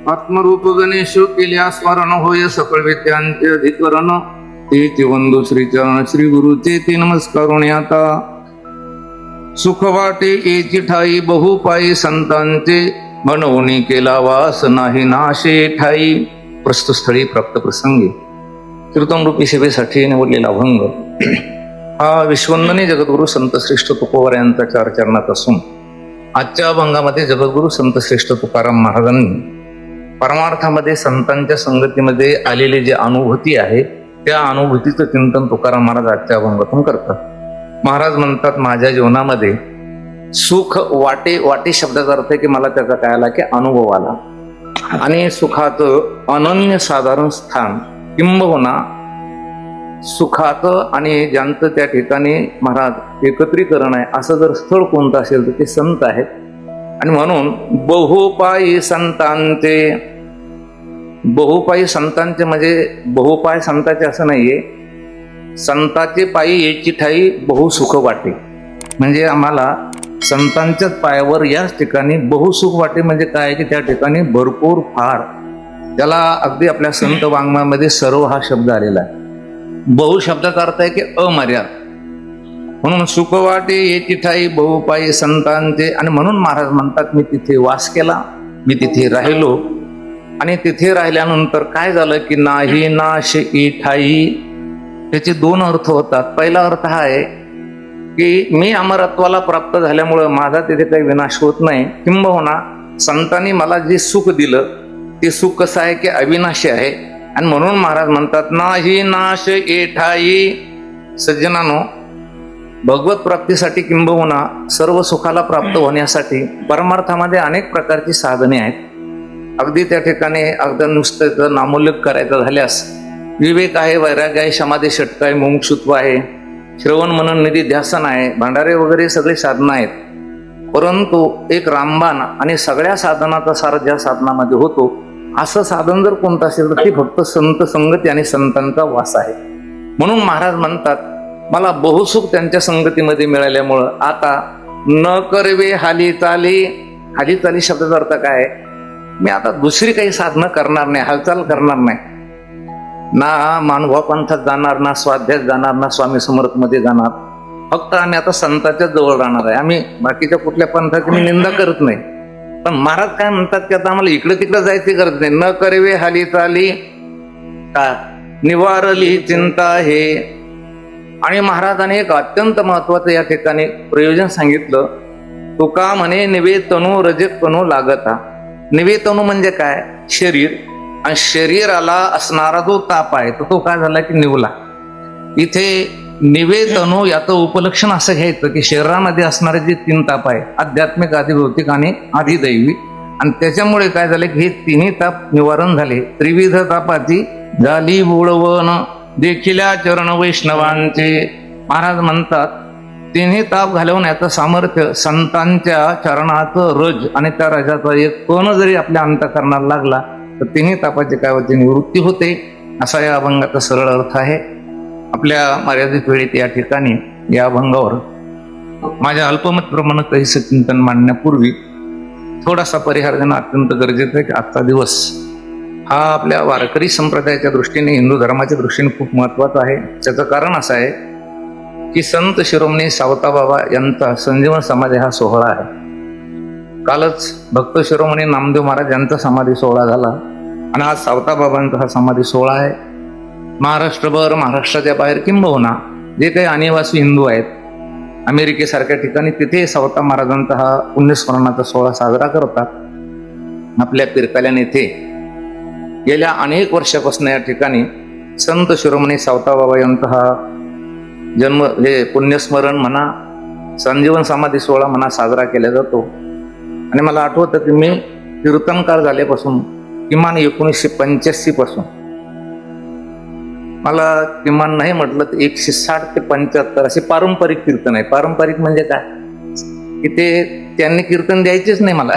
आत्मरूप गणेश केल्या स्मरण होय सकळ विद्यांचे अधिकरण ते वंदू श्रीचरण श्री गुरुचे ते नमस्कारुणी आता सुख वाटे एची ठाई बहुपायी संतांचे म्हणून केला वास नाही नाशे ठाई. प्रस्तुतस्थळी प्राप्त प्रसंगी कीर्तनरूपी सेवेसाठी निवडलेला अभंग हा विश्ववंदनीय जगद्गुरु संत श्रेष्ठ तुकोबार यांचा 4 चरणात असून आजच्या अभंगामध्ये जगद्गुरु संत श्रेष्ठ तुकाराम महाराजांनी परमार्थामध्ये संतांच्या संगतीमध्ये आलेली जी अनुभूती आहे त्या अनुभूतीचं चिंतन तुकाराम महाराज आजच्या अभंगातून करतात. महाराज म्हणतात, माझ्या जीवनामध्ये सुख वाटे वाटे शब्दाचा अर्थ आहे की मला त्याचा काय आला की अनुभव आला आणि सुखाचं अनन्य साधारण स्थान किंबहुना सुखाचं आणि ज्यांचं त्या ठिकाणी महाराज एकत्रीकरण आहे असं जर स्थळ कोणतं असेल तर ते संत आहेत. आणि म्हणून बहुपायी संतांचे, बहुपायी संतांचे म्हणजे बहुपाय संतांचे असं नाहीये, संतांचे पायी याची ठाई बहुसुख वाटे. म्हणजे आम्हाला संतांच्याच पायावर याच ठिकाणी बहुसुख वाटे म्हणजे काय की त्या ठिकाणी भरपूर फार त्याला अगदी आपल्या संत वाङ्मयामध्ये सर्व हा शब्द आलेला आहे. बहु शब्दाचा अर्थ आहे की अमर्याद. म्हणून सुख वाटे याची ठाई बहुपायी संतांचे. आणि म्हणून महाराज म्हणतात, मी तिथे वास केला, मी तिथे राहिलो आणि तिथे राहिल्यानंतर काय झालं की नाही नाश ई ठाई. त्याचे 2 अर्थ होतात. पहिला अर्थ हा आहे की मी अमरत्वाला प्राप्त झाल्यामुळं माझा तिथे काही विनाश होत नाही, किंबहुना संतांनी मला जे सुख दिलं ते सुख कसं आहे की अविनाशी आहे. आणि म्हणून महाराज म्हणतात, नाही नाश ए ठाई. सज्जनानो, भगवत प्राप्तीसाठी किंबहुना सर्व सुखाला प्राप्त होण्यासाठी परमार्थामध्ये अनेक प्रकारची साधने आहेत. अगदी त्या ठिकाणी अगदी नुसतं नामोल्लेख करायचं झाल्यास विवेक आहे, वैराग्य आहे, समाधी षटक आहे, मुमुक्षुत्व आहे, श्रवण मनन निधी ध्यासन आहे, भांडारे वगैरे सगळे साधनं आहेत. परंतु एक रामबाण आणि सगळ्या साधनाचा सार ज्या साधनामध्ये होतो असं साधन जर कोणतं असेल तर ते फक्त संत संगती आणि संतांचा वास आहे. म्हणून महाराज म्हणतात, मला बहुसुख त्यांच्या संगतीमध्ये मिळाल्यामुळं आता न करवे हाली चाली. हाली चाली शब्दाचा अर्थ काय आहे, मी आता दुसरी काही साधनं करणार नाही, हालचाल करणार नाही, ना मानभाव पंथात जाणार, ना स्वाध्यायात जाणार, ना स्वामी समर्थ मध्ये जाणार. फक्त आम्ही आता संतांच्या जवळ राहणार आहे. आम्ही बाकीच्या कुठल्या पंथाची मी निंदा करत नाही, पण महाराज काय म्हणतात की आता आम्हाला इकडे तिकडे जायची गरज नाही. न करवे हाली चाली का निवारली चिंता हे. आणि महाराजांनी एक अत्यंत महत्वाचं या ठिकाणी प्रयोजन सांगितलं. तुका म्हणे निवेतनु रजतनु लागता. निवेतनु म्हणजे काय, शरीर. आणि शरीराला असणारा जो ताप आहे तो काय झाला की निवला. इथे निवेतनु याचं उपलक्षण असं घ्यायचं की शरीरामध्ये असणारे जे 3 ताप आहे, आध्यात्मिक, आधिभौतिक आणि आधिदैवी, आणि त्याच्यामुळे काय झालं की हे 3ही ताप निवारण झाले. त्रिविध तापाची झाली बुळवण देखिल्या चरण वैष्णवांचे. महाराज म्हणतात, 3ही ताप घालवण्याचं सामर्थ्य संतांच्या चरणाचं रज आणि त्या रजाचा एक कण जरी आपल्या अंतःकरणाला लागला तर 3ही तापाची काय होते, निवृत्ती होते. असा या अभंगाचा सरळ अर्थ आहे. आपल्या मर्यादित वेळेत या ठिकाणी या अभंगावर माझ्या अल्पमत प्रमाणात काही चिंतन मांडण्यापूर्वी थोडासा परिहार देणं अत्यंत गरजेचं आहे की आजचा दिवस हा आपल्या वारकरी संप्रदायाच्या दृष्टीने, हिंदू धर्माच्या दृष्टीने खूप महत्वाचा आहे. त्याचं कारण असं आहे की संत शिरोमणी सावताबाबा यांचा संजीवन समाधी हा सोहळा आहे. कालच भक्त शिरोमणी नामदेव महाराज यांचा समाधी सोहळा झाला आणि आज सावताबाबांचा हा समाधी सोहळा आहे. महाराष्ट्रभर, महाराष्ट्राच्या बाहेर किंबहुना जे काही अनिवासी हिंदू आहेत अमेरिकेसारख्या ठिकाणी, तिथे सावता महाराजांचा हा पुण्यस्मरणाचा सोहळा साजरा करतात. आपल्या पिरकाल्यान येथे गेल्या अनेक वर्षापासून या ठिकाणी संत शिरोमणी सावताबाबा यांचा हा जन्म हे पुण्यस्मरण म्हणा, संजीवन समाधी सोहळा म्हणा साजरा केला जातो. आणि मला आठवतं की मी कीर्तनकार झाल्यापासून किमान 1985 पासून मला किमान नाही म्हटलं तर 160 ते 75 असे पारंपरिक कीर्तन आहे. पारंपरिक म्हणजे काय की ते त्यांनी कीर्तन द्यायचेच नाही मला.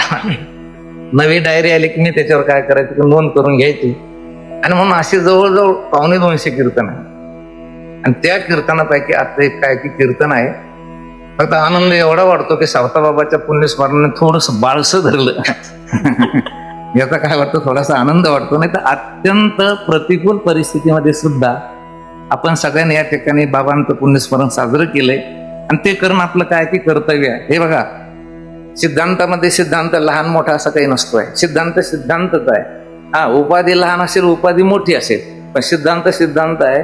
नवी डायरी आली की मी त्याच्यावर काय करायचं की नोंद करून घ्यायची. आणि म्हणून असे जवळजवळ 250 कीर्तन आहे. आणि त्या कीर्तनापैकी आता एक काय की कीर्तन आहे, फक्त आनंद एवढा वाटतो की सावताबाबाच्या पुण्यस्मरणाने थोडंसं बाळसं धरलं याचा काय वाटतं, थोडासा आनंद वाटतो. नाही तर अत्यंत प्रतिकूल परिस्थितीमध्ये सुद्धा आपण सगळ्यांनी या ठिकाणी बाबांचं पुण्यस्मरण साजरं केलंय. आणि ते करणं आपलं काय की कर्तव्य आहे. हे बघा, सिद्धांतामध्ये सिद्धांत लहान मोठा असं काही नसतोय. सिद्धांत सिद्धांतच आहे. हा, उपाधी लहान असेल, उपाधी मोठी असेल, पण सिद्धांत सिद्धांत आहे.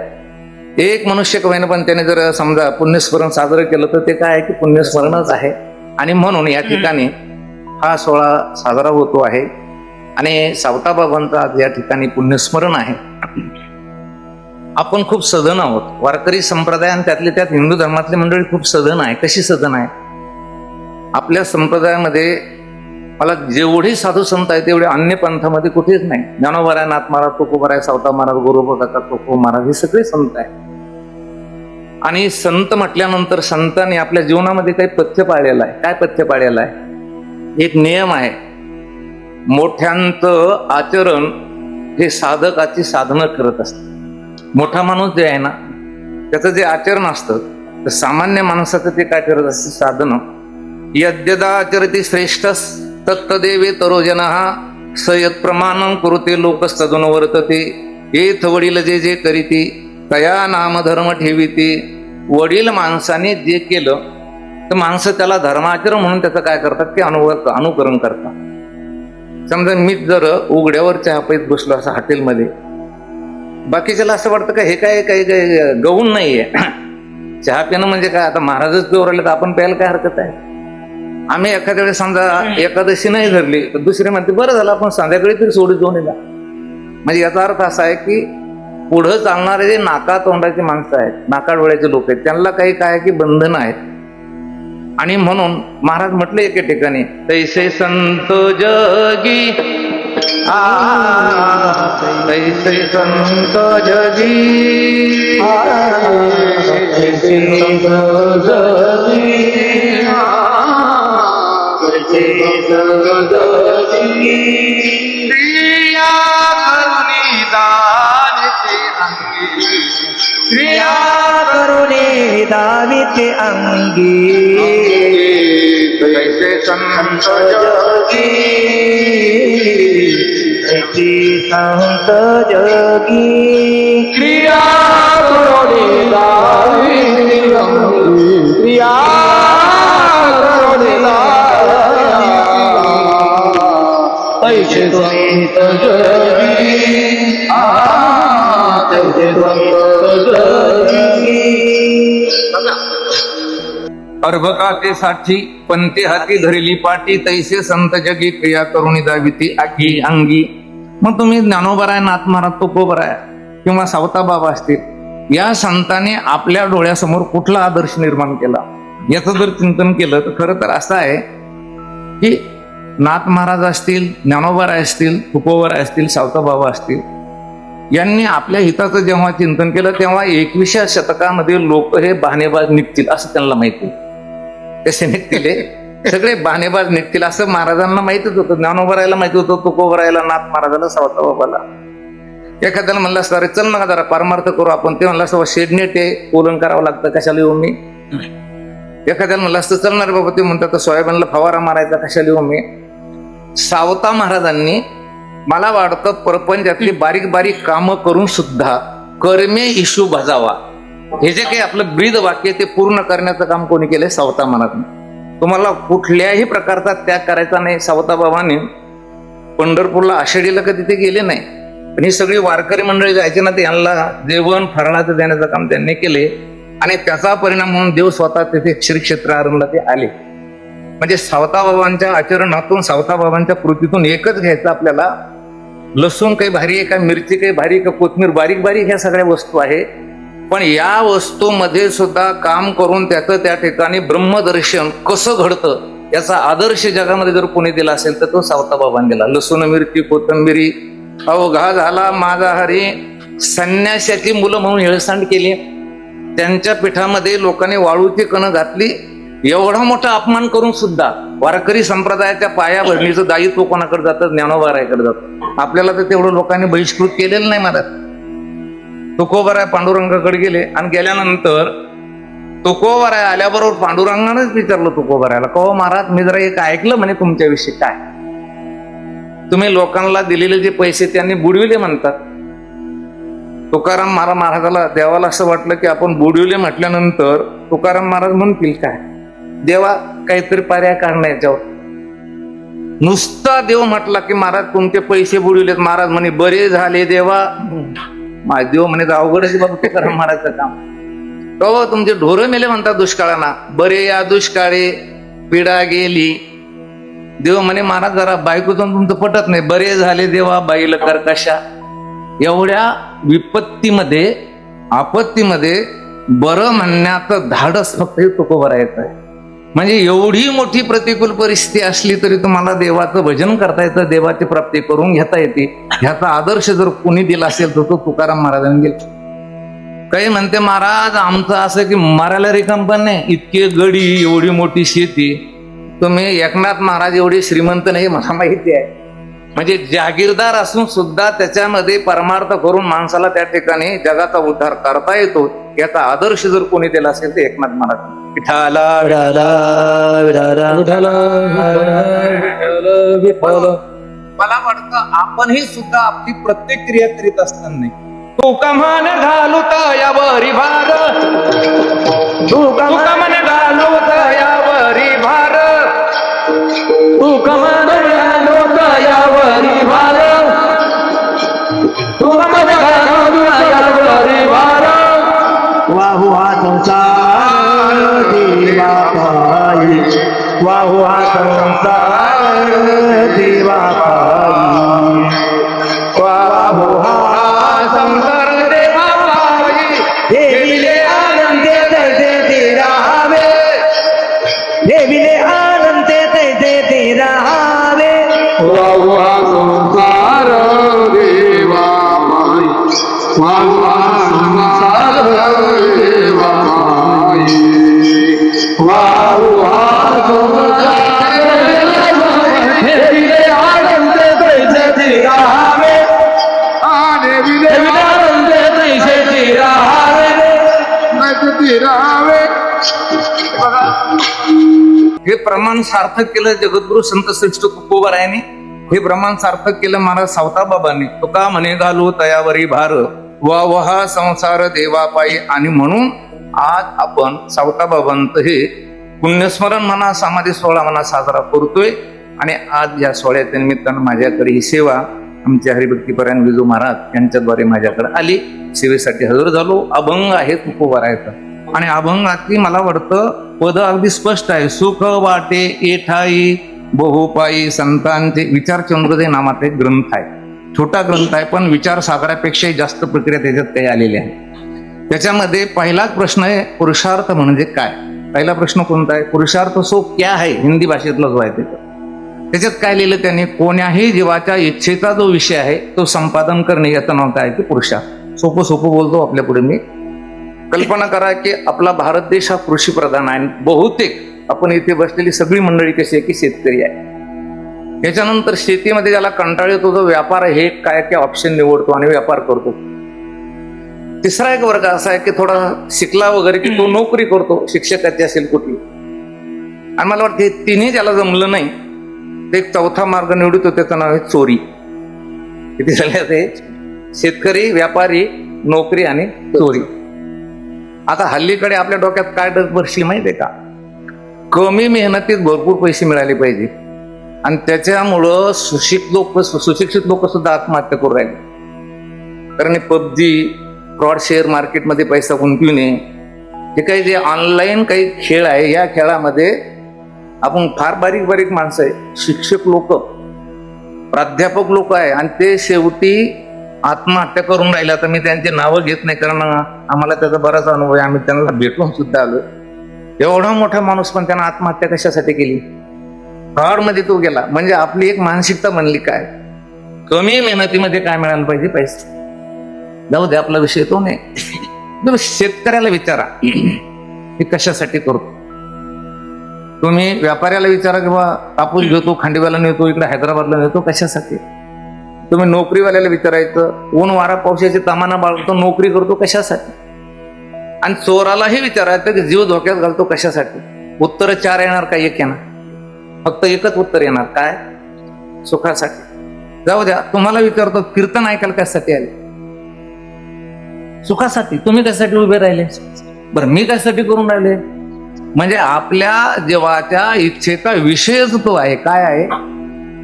एक मनुष्य कमाईनं पण त्याने जर समजा पुण्यस्मरण साजरं केलं तर ते काय आहे की पुण्यस्मरणच आहे. आणि म्हणून या ठिकाणी हा सोहळा साजरा होतो आहे. आणि सावताबाबांचं आज या ठिकाणी पुण्यस्मरण आहे. आपण खूप सधन आहोत. वारकरी संप्रदाय आणि त्यातले त्यात हिंदू धर्मातली मंडळी खूप सधन आहे. कशी सधन आहे? आपल्या संप्रदायामध्ये मला जेवढे साधू संत आहेत तेवढे अन्य पंथामध्ये कुठेच नाही. ज्ञानोबा आहे, नाथ महाराज, तुकोबा आहे, सावता महाराज, गुरुबा काका, तुको महाराज, हे सगळे संत आहेत. आणि संत म्हटल्यानंतर संतांनी आपल्या जीवनामध्ये काही पथ्य पाळलेलं आहे. काय पथ्य पाळलेलं आहे? एक नियम आहे, मोठ्यांचं आचरण हे साधकाची साधनं करत असतं. मोठा माणूस जे आहे ना, त्याचं जे आचरण असतं तर सामान्य माणसाचं ते काय करत असतं, साधनं. यद्यदाचरती श्रेष्ठ तत्तदेवे तरोजनः स यत् प्रमाणं कुरुते लोकस्तदुन वर्तते. येथ वडील जे जे करीती तया नामधर्म ठेवीती. वडील माणसाने जे केलं तर माणसं त्याला धर्माचरण म्हणून त्याचं काय करतात की अनुकरण करतात. समजा मी जर उघड्यावर चहा पीत बसलो असं हॉटेलमध्ये, बाकीच्याला असं वाटतं का हे काय काही गौण नाहीये. चहा पिणं म्हणजे काय, आता महाराजच पिऊ राहिले तर आपण प्यायला काय हरकत आहे. आम्ही एखाद्या वेळेस समजा एकादशी नाही धरली तर दुसरे म्हणते बरं झालं आपण संध्याकाळी तरी सोडून जाऊन येणार. म्हणजे याचा अर्थ असा आहे की पुढं चालणारे जे नाका तोंडाची माणसं आहेत, नाका डोळ्याचे लोक आहेत, त्यांना काही काय की बंधनं आहेत. आणि म्हणून महाराज म्हटले एके ठिकाणी, तैसे संत जगी तैसे संत जगी तैसे संत जगी तैसे संत जगी. क्रिया करुणी दानिते अंगी, क्रिया करुणी दानिते अंगी. तैसे संत जगी तैसे संत जगी. क्रिया करुणी दानिते अंगी, क्रिया करुणी तैसे संत जगी तैसे संत जगी. अर्भकाते साठी पंते हाती धरली पाटी. तैसे संत जगी क्रिया करुणी दाविती आखी अंगी. मग तुम्ही ज्ञानोबराय, नाथ महाराज, तुकोबराय किंवा सावता बाबा असतील, या संतांनी आपल्या डोळ्यासमोर कुठला आदर्श निर्माण केला याचं जर चिंतन केलं तर खरं तर असं आहे की नाथ महाराज असतील, ज्ञानोबराय असतील, तुकोबराय असतील, सावता बाबा असतील, यांनी आपल्या हिताचं जेव्हा चिंतन केलं तेव्हा 21व्या शतकामध्ये लोक हे बहाणेबाज निघतील असं त्यांना माहिती. कसे निघतील? सगळे बहाणेबाज निघतील असं महाराजांना माहितीच होतं. ज्ञानोबरायला माहिती होतं, तुकोबरायला, नाथ महाराजाला, सावता बाबाला. एखाद्याला म्हणलं असतं अरे चल ना जरा परमार्थ करू आपण, ते म्हणलं असतं शेडने ते पोलन करावं लागतं, कशाला येऊ मी. एखाद्याला म्हणलं असतं चलणार बाबा, ते म्हणतात सोयाबीनला फवारा मारायचा, कशाला येऊ मी. सावता महाराजांनी मला वाटतं प्रपंचातली बारीक बारीक कामं करून सुद्धा कर्मे इशू भजावा हे जे काही आपलं ब्रीद वाक्य ते पूर्ण करण्याचं काम कोणी केलंय? सावता महाराजांनी. तुम्हाला कुठल्याही प्रकारचा त्याग करायचा नाही. सावता बाबांनी पंढरपूरला आषाढीला कधी ते गेले नाही, पण ही सगळी वारकरी मंडळी जायची ना, ते यांना जेवण फराळाचं देण्याचं काम त्यांनी केले. आणि त्याचा परिणाम म्हणून देव स्वतः तिथे श्री क्षेत्र आरंभला ते आले. म्हणजे सावता बाबांच्या आचरणातून, सावता बाबांच्या कृतीतून एकच घ्यायचं आपल्याला, लसूण काही भारी आहे का, मिरची काही भारी का, कोथमीर बारीक बारीक ह्या सगळ्या वस्तू आहे, पण या वस्तूमध्ये सुद्धा काम करून त्याचं त्या ठिकाणी ब्रह्मदर्शन कसं घडतं याचा आदर्श जगामध्ये जर कोणी दिला असेल तर तो सावता बाबांनी दिला. लसूण, मिरची, कोथंबिरी अवघा झाला माझा हरी. संन्यासाची मुलं म्हणून हेळसांड केली, त्यांच्या पिठामध्ये लोकांनी वाळूची कणं घातली. एवढा मोठा अपमान करून सुद्धा वारकरी संप्रदायाच्या पायाभरणीचं दायित्व कोणाकडे जातं? ज्ञानोबारायकडे जातं. आपल्याला तर तेवढं लोकांनी बहिष्कृत केलेलं नाही. महाराज तुकोबराय पांडुरंगाकडे गेले आणि गेल्यानंतर तुकोबराय आल्याबरोबर पांडुरंगानेच विचारलं तुकोबरायला, कहो महाराज मी जरा एक ऐकलं म्हणे तुमच्याविषयी काय. तुम्ही लोकांना दिलेले जे पैसे त्यांनी बुडविले म्हणतात. तुकाराम महाराजाला देवाला असं वाटलं की आपण बुडविले म्हटल्यानंतर तुकाराम महाराज म्हणतील काय, देवा काहीतरी पर्याय काढणं याच्यावर. नुसता देव म्हटला की महाराज तुमचे पैसे बुडविलेत. महाराज म्हणे बरे झाले देवा. देव म्हणे अवघडच बाबा तुकाराम महाराजचं काम. तो तुमचे ढोरं मेले म्हणतात दुष्काळाना, बरे या दुष्काळी पिढा गेली. देव म्हणे महाराज जरा बायकोतून तुमचं पटत नाही, बरे झाले देवा बाईला कर कशा. एवढ्या विपत्तीमध्ये आपत्तीमध्ये बरं म्हणण्याचं धाडस फक्त तुकोबा येत आहे. म्हणजे एवढी मोठी प्रतिकूल परिस्थिती असली तरी तुम्हाला देवाचं भजन करता येतं, देवाची प्राप्ती करून घेता येते. ह्याचा आदर्श जर कोणी दिला असेल तर तो तुकाराम महाराजांनी दिला. काही म्हणते महाराज आमचं असं की मारायला रिकाम पण नाही, इतके गडी, एवढी मोठी शेती. तुम्ही एकनाथ महाराज एवढे श्रीमंत नाही मला माहिती आहे. म्हणजे जागीरदार असून सुद्धा त्याच्यामध्ये परमार्थ करून माणसाला त्या ठिकाणी जगाचा उद्धार करता येतो. याचा आदर्श जर कोणी दिला असेल तर एकनाथ महाराज. विठाला मला वाटतं आपणही सुद्धा आपली प्रत्येक क्रिया करीत असताना तू कमान घालू यावरी भार, तू कमान घालू यावरी भार, तू कमान घालू यावरी भार, तू कमान घालू यावरी भार. वाहू हा संसार देवा पायी, वाहू हा संसार देवा पायी, वाहू हा संसार देवा पायी. देविले आनंदे तैसे ते राहावे, देविले आनंदे तैसे ते राहावे. वाहू हा संसार देवा पायी, वाहू हा संसार देवा पायी, वाहू हा संसार देविले आनंदे तैसे ते राहावे, देविले आनंदे तैसे ते राहावे, ते राहावे. हे प्रमाण सार्थक केलं जगद्गुरु संत श्रेष्ठ तुकोबारायांनी. हे प्रमाण सार्थक केलं महाराज सावताबाबांनी. तुका म्हणे घालू तयावरी भार, वाहा संसार देवा पायी. आणि म्हणून आज आपण सावताबाबांचं हे पुण्यस्मरण म्हणा, समाधी सोहळा म्हणा साजरा करतोय. आणि आज या सोहळ्याच्या निमित्तानं माझ्याकडे ही सेवा आमचे हरिभक्तीपरायण विजू महाराज यांच्याद्वारे माझ्याकडे आली. सेवेसाठी हजर झालो. अभंग आहे तुकोबारायचा. आणि अभंगातली मला वाटतं पद अगदी स्पष्ट आहे. सुख वाटे एठाई बहुपायी संतांचे. विचार चंद्रोदय नावाचा एक ग्रंथ आहे. छोटा ग्रंथ आहे पण विचार सागरापेक्षाही जास्त प्रक्रिया त्याच्यात काही आलेल्या आहे. त्याच्यामध्ये पहिलाच प्रश्न आहे पुरुषार्थ म्हणजे काय. पहिला प्रश्न कोणता आहे, पुरुषार्थ सो क्या है, हिंदी भाषेतला जो आहे त्याच्यात काय लिहिलं त्यांनी, कोण्याही जीवाच्या इच्छेचा जो विषय आहे तो संपादन करणे याचं नाव काय की पुरुषार्थ. सोपं सोपं बोलतो आपल्या पुढे मी. कल्पना करा की आपला भारत देश हा कृषी प्रधान आहे. बहुतेक आपण इथे बसलेली सगळी मंडळी कशी आहे की शेतकरी आहे. याच्यानंतर शेतीमध्ये ज्याला कंटाळ येतो जो व्यापार हे काय काय ऑप्शन निवडतो आणि व्यापार करतो. तिसरा एक वर्ग असा आहे की थोडा शिकला वगैरे की तो नोकरी करतो, शिक्षकाची असेल कुठली. आणि मला वाटतं हे तिन्ही ज्याला जमलं नाही ते एक चौथा मार्ग निवडतो, त्याचं नाव आहे चोरी. किती झाले ते, शेतकरी, व्यापारी, नोकरी आणि चोरी. आता हल्लीकडे आपल्या डोक्यात काय बसली माहितीये का, कमी मेहनतीत भरपूर पैसे मिळाले पाहिजे. आणि त्याच्यामुळं सुशिक्षित लोक सुद्धा आत्महत्या करू राहिले. कारण पबजी, फ्रॉड, शेअर मार्केटमध्ये पैसा गुंतविणे, हे काही जे ऑनलाईन काही खेळ आहे, या खेळामध्ये आपण फार बारीक बारीक माणसं आहे, शिक्षक लोक, प्राध्यापक लोक आहे, आणि ते शेवटी आत्महत्या करून राहिला. तर मी त्यांची नावं घेत नाही कारण आम्हाला त्याचा बराच अनुभव आहे. आम्ही त्यांना भेटून सुद्धा आलो. एवढा मोठा माणूस पण त्यांना आत्महत्या कशासाठी केली, फ्रॉड मध्ये तो गेला. म्हणजे आपली एक मानसिकता बनली काय, कमी मेहनतीमध्ये काय मिळालं पाहिजे, पैसे. जाऊ दे, आपला विषय तो नाही. शेतकऱ्याला विचारा हे कशासाठी करतो. तुम्ही व्यापाऱ्याला विचारा किंवा कापूस घेतो, खांडीवाला नेतो, इकडे हैदराबादला नेतो, कशासाठी. तुम्ही नोकरीवाल्याला विचारायचं, ऊन वारा पावसाची तमाना बाळगतो, नोकरी करतो कशासाठी. आणि चोरालाही विचारायचं की जीव धोक्यात घालतो कशासाठी. उत्तर 4 येणार का 1 येणार, फक्त एकच उत्तर येणार, काय, सुखासाठी. जाऊ द्या, तुम्हाला विचारतो, कीर्तन ऐकायला कशासाठी आले? सुखासाठी. तुम्ही कशासाठी उभे राहिले? बरं, मी कशासाठी करून राहिले? म्हणजे आपल्या जीवाच्या इच्छेचा विषयच तो आहे. काय आहे?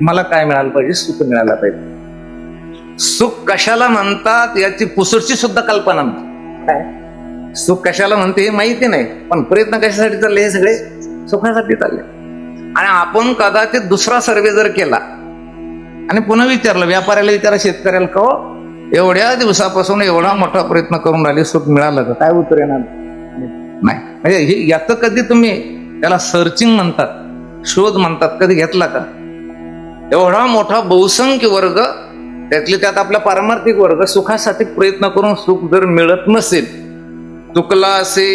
मला काय मिळालं पाहिजे? सुख मिळायला पाहिजे. सुख कशाला म्हणतात याची पुसटची सुद्धा कल्पना नाही. काय सुख कशाला म्हणते हे माहिती नाही, पण प्रयत्न कशासाठी चालले? हे सगळे सुखासाठी चालले. आणि आपण कदाचित दुसरा सर्वे जर केला आणि पुन्हा विचारलं, व्यापाऱ्याला विचारा, शेतकऱ्याला, का एवढ्या दिवसापासून एवढा मोठा प्रयत्न करून राहिले, सुख मिळालं का? काय उत्तर येणार? नाही. म्हणजे हे याचं कधी तुम्ही त्याला सर्चिंग म्हणतात, शोध म्हणतात, कधी घेतला का? एवढा मोठा बहुसंख्य वर्ग, त्यातले त्यात आपला पारमार्थिक वर्ग सुखासाठी प्रयत्न करून सुख जर मिळत नसेल, चुकला असे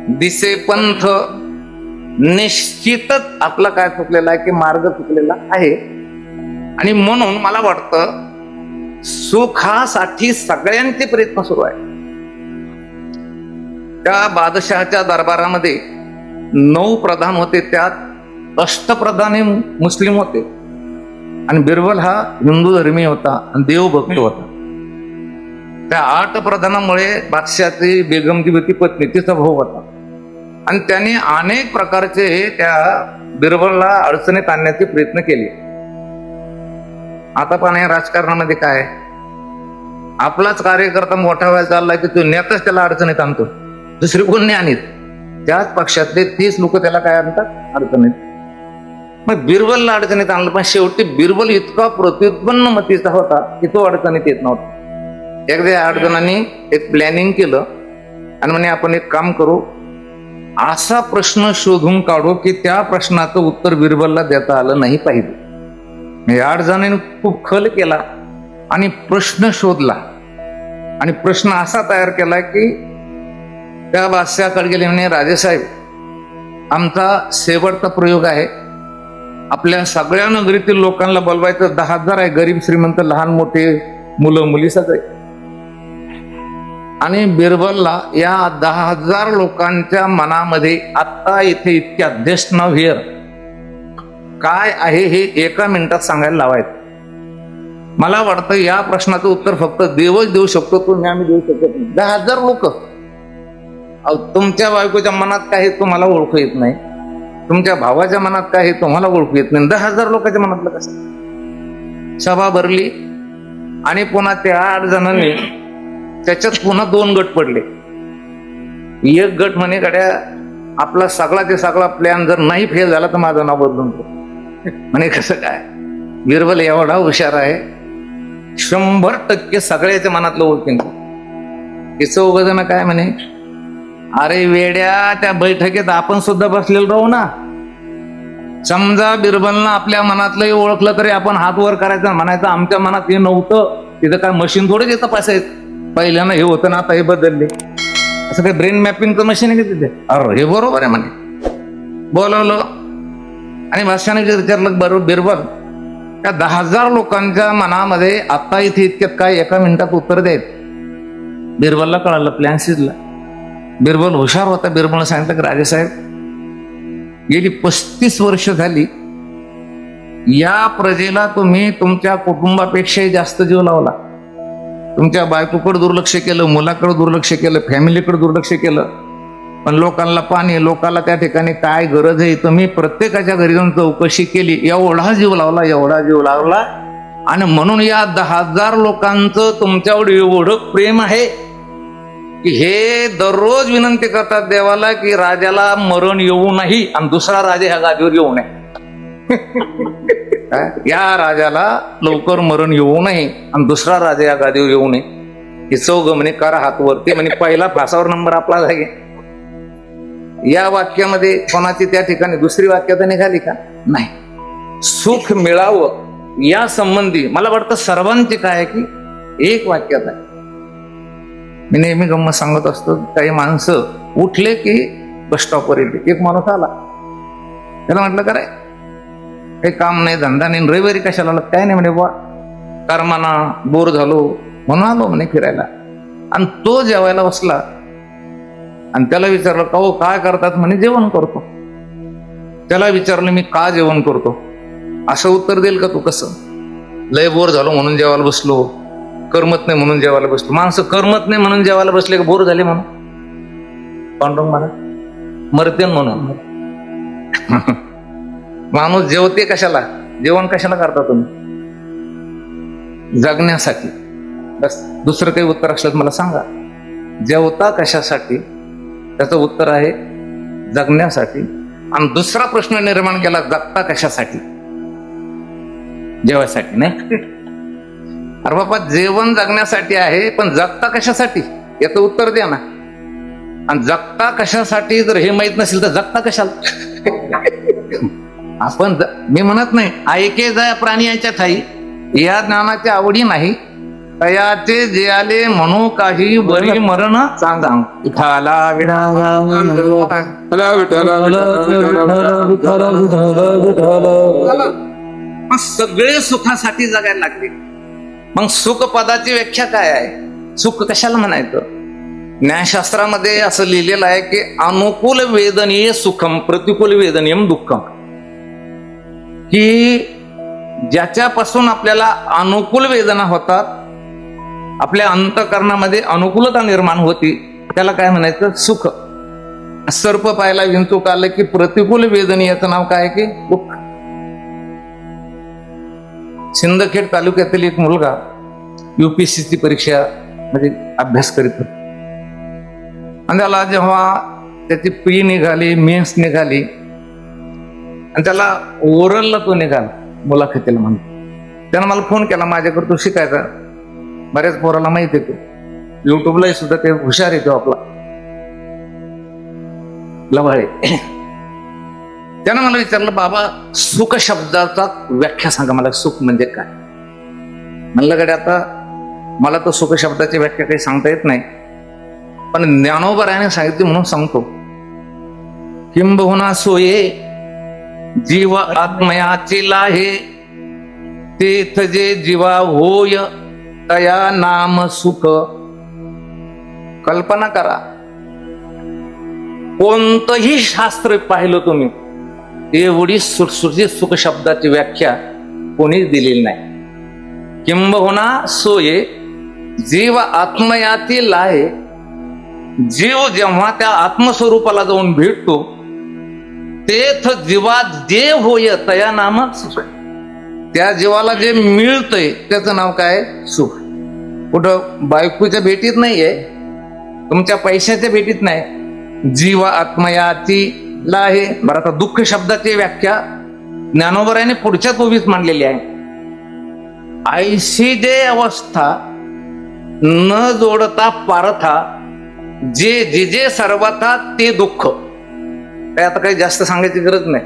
दिसे पंथ, निश्चितच आपला काय चुकलेला आहे की मार्ग चुकलेला आहे. आणि म्हणून मला वाटतं सुखासाठी सगळ्यांचे प्रयत्न सुरू आहे. त्या बादशहाच्या दरबारामध्ये 9 प्रधान होते, त्यात अष्टप्रधान हे मुस्लिम होते आणि बिरबल हा हिंदू धर्मीय होता आणि देवभक्त होता. त्या 8 प्रधानामुळे बादशाची बेगम जी होती पत्नी, तिचा भाऊ होता आणि त्याने अनेक प्रकारचे त्या बिरबलला अडचणीत आणण्याचे प्रयत्न केले. आता पण या राजकारणामध्ये काय, आपलाच कार्यकर्ता मोठा व्हायला चाललाय की तो नेताच त्याला अडचणीत आणतो, दुसरी कोण नाही आणत. त्याच पक्षातले 30 लोक त्याला काय आणतात? अडचणीत. मग बिरबलला अडचणीत आणलं, पण शेवटी बिरबल इतका प्रतिपन्न मतीचा होता की तो अडचणीत येत नव्हता. एकदा 8 जणांनी एक प्लॅनिंग केलं आणि म्हणे आपण एक काम करू, असा प्रश्न शोधून काढू की त्या प्रश्नाचं उत्तर बिरबलला देता आलं नाही पाहिजे. 8 जणांनी खूप खल केला आणि प्रश्न शोधला आणि प्रश्न असा तयार केला की त्या बादशाहाकडे गेले, म्हणे राजेसाहेब, आमचा शेवटचा प्रयोग आहे, आपल्या सगळ्या नगरीतील लोकांना बोलवायचं, 10,000 आहे, गरीब श्रीमंत लहान मोठे मुलं मुली सगळे. आणि बिरबलला या 10,000 लोकांच्या मनामध्ये आत्ता इथे इतक्या जस्ट नाव हिअर काय आहे हे एका मिनिटात सांगायला लावायचं. मला वाटतं या प्रश्नाचं उत्तर फक्त देवच देऊ शकतो, तुम्ही आम्ही देऊ शकत नाही. 10,000 लोक, तुमच्या बायकोच्या मनात काय तुम्हाला ओळखू येत नाही, तुमच्या भावाच्या मनात काय तुम्हाला ओळखू येत नाही, 10,000 लोकांच्या मनातलं कसं? सभा भरली आणि पुन्हा त्या 8 जणांनी त्याच्यात पुन्हा 2 गट पडले. एक गट म्हणे, गड्या आपला सगळा ते सगळा प्लॅन जर नाही फेल झाला तर माझं नाव बदलून दे. म्हणे कसं काय? बिरबल एवढा हुशार आहे, 100% सगळ्याच्या मनातलं ओळखीन. हे 4 जण काय म्हणे, अरे वेड्या, त्या बैठकीत आपण सुद्धा बसलेलो राहू ना. समजा बिरबलनं आपल्या मनातलंही ओळखलं तरी आपण हात वर करायचा, म्हणायचं आमच्या मनात हे नव्हतं. तिथं काय मशीन थोडे येतं पासायचं, पहिल्यानं हे होतं ना, आता हे बदलले. असं काही ब्रेन मॅपिंगचं मशीन आहे का तिथे? अरे हे बरोबर आहे म्हणे. बोलवलं आणि भाषाने विचारलं, बरोबर बिरबल, त्या 10,000 लोकांच्या मनामध्ये आता इथे इतक्यात काय एका मिनिटात उत्तर द्यायत? बिरबलला कळालं, प्लॅन शिजला. बिरबल हुशार होता. बिरबलनं सांगितलं की राजेसाहेब, गेली 35 वर्ष झाली या प्रजेला तुम्ही तुमच्या कुटुंबापेक्षाही जास्त जीव लावला. तुमच्या बायकोकडे दुर्लक्ष केलं, मुलाकडे दुर्लक्ष केलं, फॅमिलीकडे दुर्लक्ष केलं, पण लोकांना पाणी, लोकांना त्या ठिकाणी काय गरज आहे तुम्ही प्रत्येकाच्या घरी जाऊन चौकशी केली. एवढा जीव लावला, एवढा जीव लावला. आणि म्हणून या 10,000 लोकांचं तुमच्यावर एवढं प्रेम आहे की हे दररोज विनंती करतात देवाला की राजाला मरण येऊ नाही आणि दुसरा राजा ह्या गादीवर येऊ नये. या राजाला लवकर मरण येऊ नये आणि दुसरा राजा या गादीवर येऊ नये. हे 4 म्हणे करा हात वरती, म्हणे पहिला फासावर नंबर आपला जागे. या वाक्यामध्ये कोणाची त्या ठिकाणी दुसरी वाक्यात निघाली का? नाही. सुख मिळावं या संबंधी मला वाटतं सर्वांचे काय आहे की एक वाक्यात आहे. मी नेहमी गंमत सांगत असतो, काही माणसं उठले की बस स्टॉपवर येते. एक माणूस आला, त्याला म्हटलं का रे काही काम नाही, धंदा नाही, रविवारी कशाला आला? काय नाही म्हणे, बुवा कर्माना बोर झालो म्हणून आलो म्हणे फिरायला. आणि तो जेवायला बसला आणि त्याला विचारलं, का हो काय करतात? म्हणे जेवण करतो. त्याला विचारलं, मी का जेवण करतो? असं उत्तर देईल का तू? कसं? लय बोर झालो म्हणून जेवायला बसलो, करमत नाही म्हणून जेवायला बसलो. माणसं करमत नाही म्हणून जेवायला बसले का बोर झाले म्हणून? पांडुरंग महाराज मरते म्हणून. माणूस जेवते कशाला, जेवण कशाला करता तुम्ही? जगण्यासाठी. बस, दुसरं काही उत्तर असलं तर मला सांगा. जेवता कशासाठी? त्याचं उत्तर आहे जगण्यासाठी. आणि दुसरा प्रश्न निर्माण केला, जगता कशासाठी? जेवायसाठी नाही. अरे बाबा, जेवण जगण्यासाठी आहे, पण जगता कशासाठी याचं उत्तर द्या ना. आणि जगता कशासाठी जर हे माहित नसेल तर जगता कशाला? आपण मी म्हणत नाही ऐके जाय प्राणी यांच्या ठाई, या ज्ञानाच्या आवडी नाही, तयाचे जे आले म्हणू काही बरी मरण सांगा. विठाला सगळे सुखासाठी जगायला लागले. मग सुख पदाची व्याख्या काय आहे? सुख कशाला म्हणायचं? न्यायशास्त्रामध्ये असं लिहिलेलं आहे की अनुकूल वेदनीय सुखम, प्रतिकूल वेदनीयम दुःखम. की ज्याच्यापासून आपल्याला अनुकूल वेदना होतात, आपल्या अंतःकरणामध्ये अनुकूलता निर्माण होती, त्याला काय म्हणायचं? सुख. सर्प पाहायला विंचूक आलं की प्रतिकूल वेदनीयाचं नाव काय की दुःख. सिंदखेड तालुक्यातील एक मुलगा UPSCची परीक्षा मध्ये अभ्यास करीत होता. आणि त्याला जेव्हा त्याची प्री निघाली, मेन्स निघाली, आणि त्याला ओरलला तो निघाला मुलाखतीला म्हणून, त्यानं मला फोन केला, माझ्याकडे तो शिकायचा. बऱ्याच पोराला माहिती आहे, तो युट्यूबला सुद्धा ते हुशार येतो आपला लवाळे. त्यानं मला विचारलं, बाबा सुख शब्दाचा व्याख्या सांगा मला, सुख म्हणजे काय? म्हणलं गड्या, आता मला तर सुख शब्दाची व्याख्या काही सांगता येत नाही, पण ज्ञानोबरायाने सांगितली म्हणून सांगतो. किंबहुना सोये जीव आत्मयाचे लाहे, तेथ जे जीवा होय तया नाम सुख. कल्पना करा, कोणतंही शास्त्र पाहिलं तुम्ही, एवढी सुटसुटीत सुख शब्दाची व्याख्या कोणीच दिलेली नाही. किंबहुना सोये जीव आत्मयाती लाहे, जीव जेव्हा त्या आत्मस्वरूपाला जाऊन भेटतो, तेथ जीवा जे होय तया नाम सुख. त्या जीवाला जे मिळतंय त्याचं नाव काय? सुख. कुठं बायकोच्या भेटीत नाहीये, तुमच्या पैशाच्या भेटीत नाही. जीवा आत्मयाती लाहे. बरं, आता दुःख शब्दाची व्याख्या ज्ञानोबरायाने पुढच्याच ओवीत मांडलेली आहे. ऐशी जे अवस्था न जोडता पारथा, जे जे जे सर्वथा ते दुःख. काय आता काही जास्त सांगायची गरज नाही.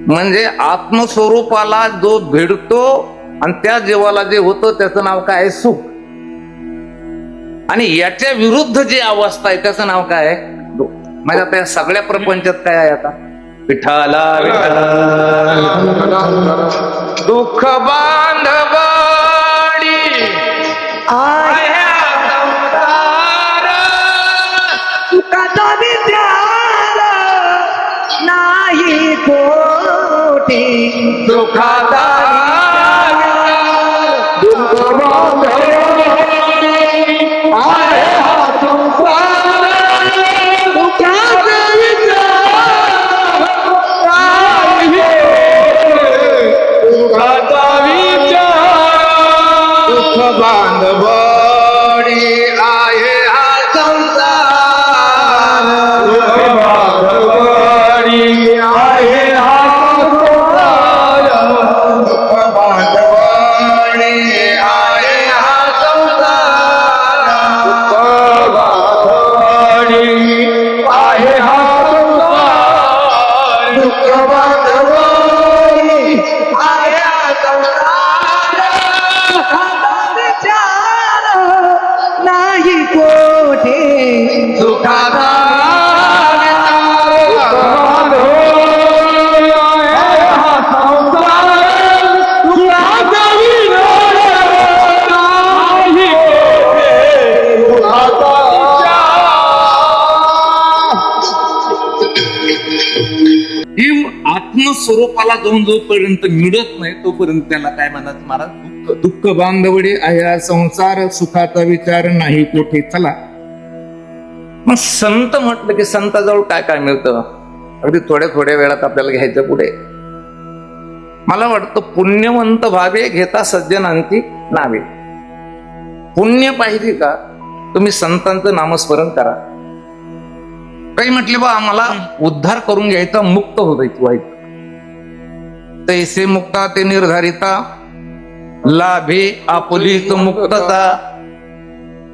म्हणजे आत्मस्वरूपाला जो भेटतो आणि त्या जीवाला जे होतं त्याचं नाव काय? सुख. आणि याच्या विरुद्ध जी अवस्था आहे त्याचं नाव काय? दुःख. म्हणजे आता या सगळ्या प्रपंचात काय आहे? आता विठाला दुःख बांधवाडी सुखाचा विचार नाही कोटी, सुखाचा विचार स्वरूपाला जाऊन जोपर्यंत मिळत नाही तोपर्यंत त्याला काय म्हणत महाराज, दुःख. दुःख बांधवडे आहे संसार, सुखाचा विचार नाही कोठे. चला मग संत म्हटलं की संताजवळ काय काय मिळतं, अगदी थोड्या थोड्या वेळात आपल्याला घ्यायचं पुढे. मला वाटतं पुण्यवंत भावे घेता सज्जनांची नावे. पुण्य पाहिजे का, तुम्ही संतांचं नामस्मरण करा. काही म्हटले बा आम्हाला उद्धार करून घ्यायचा, मुक्त व्हायचं. तैसे मुक्ता ते निर्धारिता, लाभे आपुलीत मुक्तता,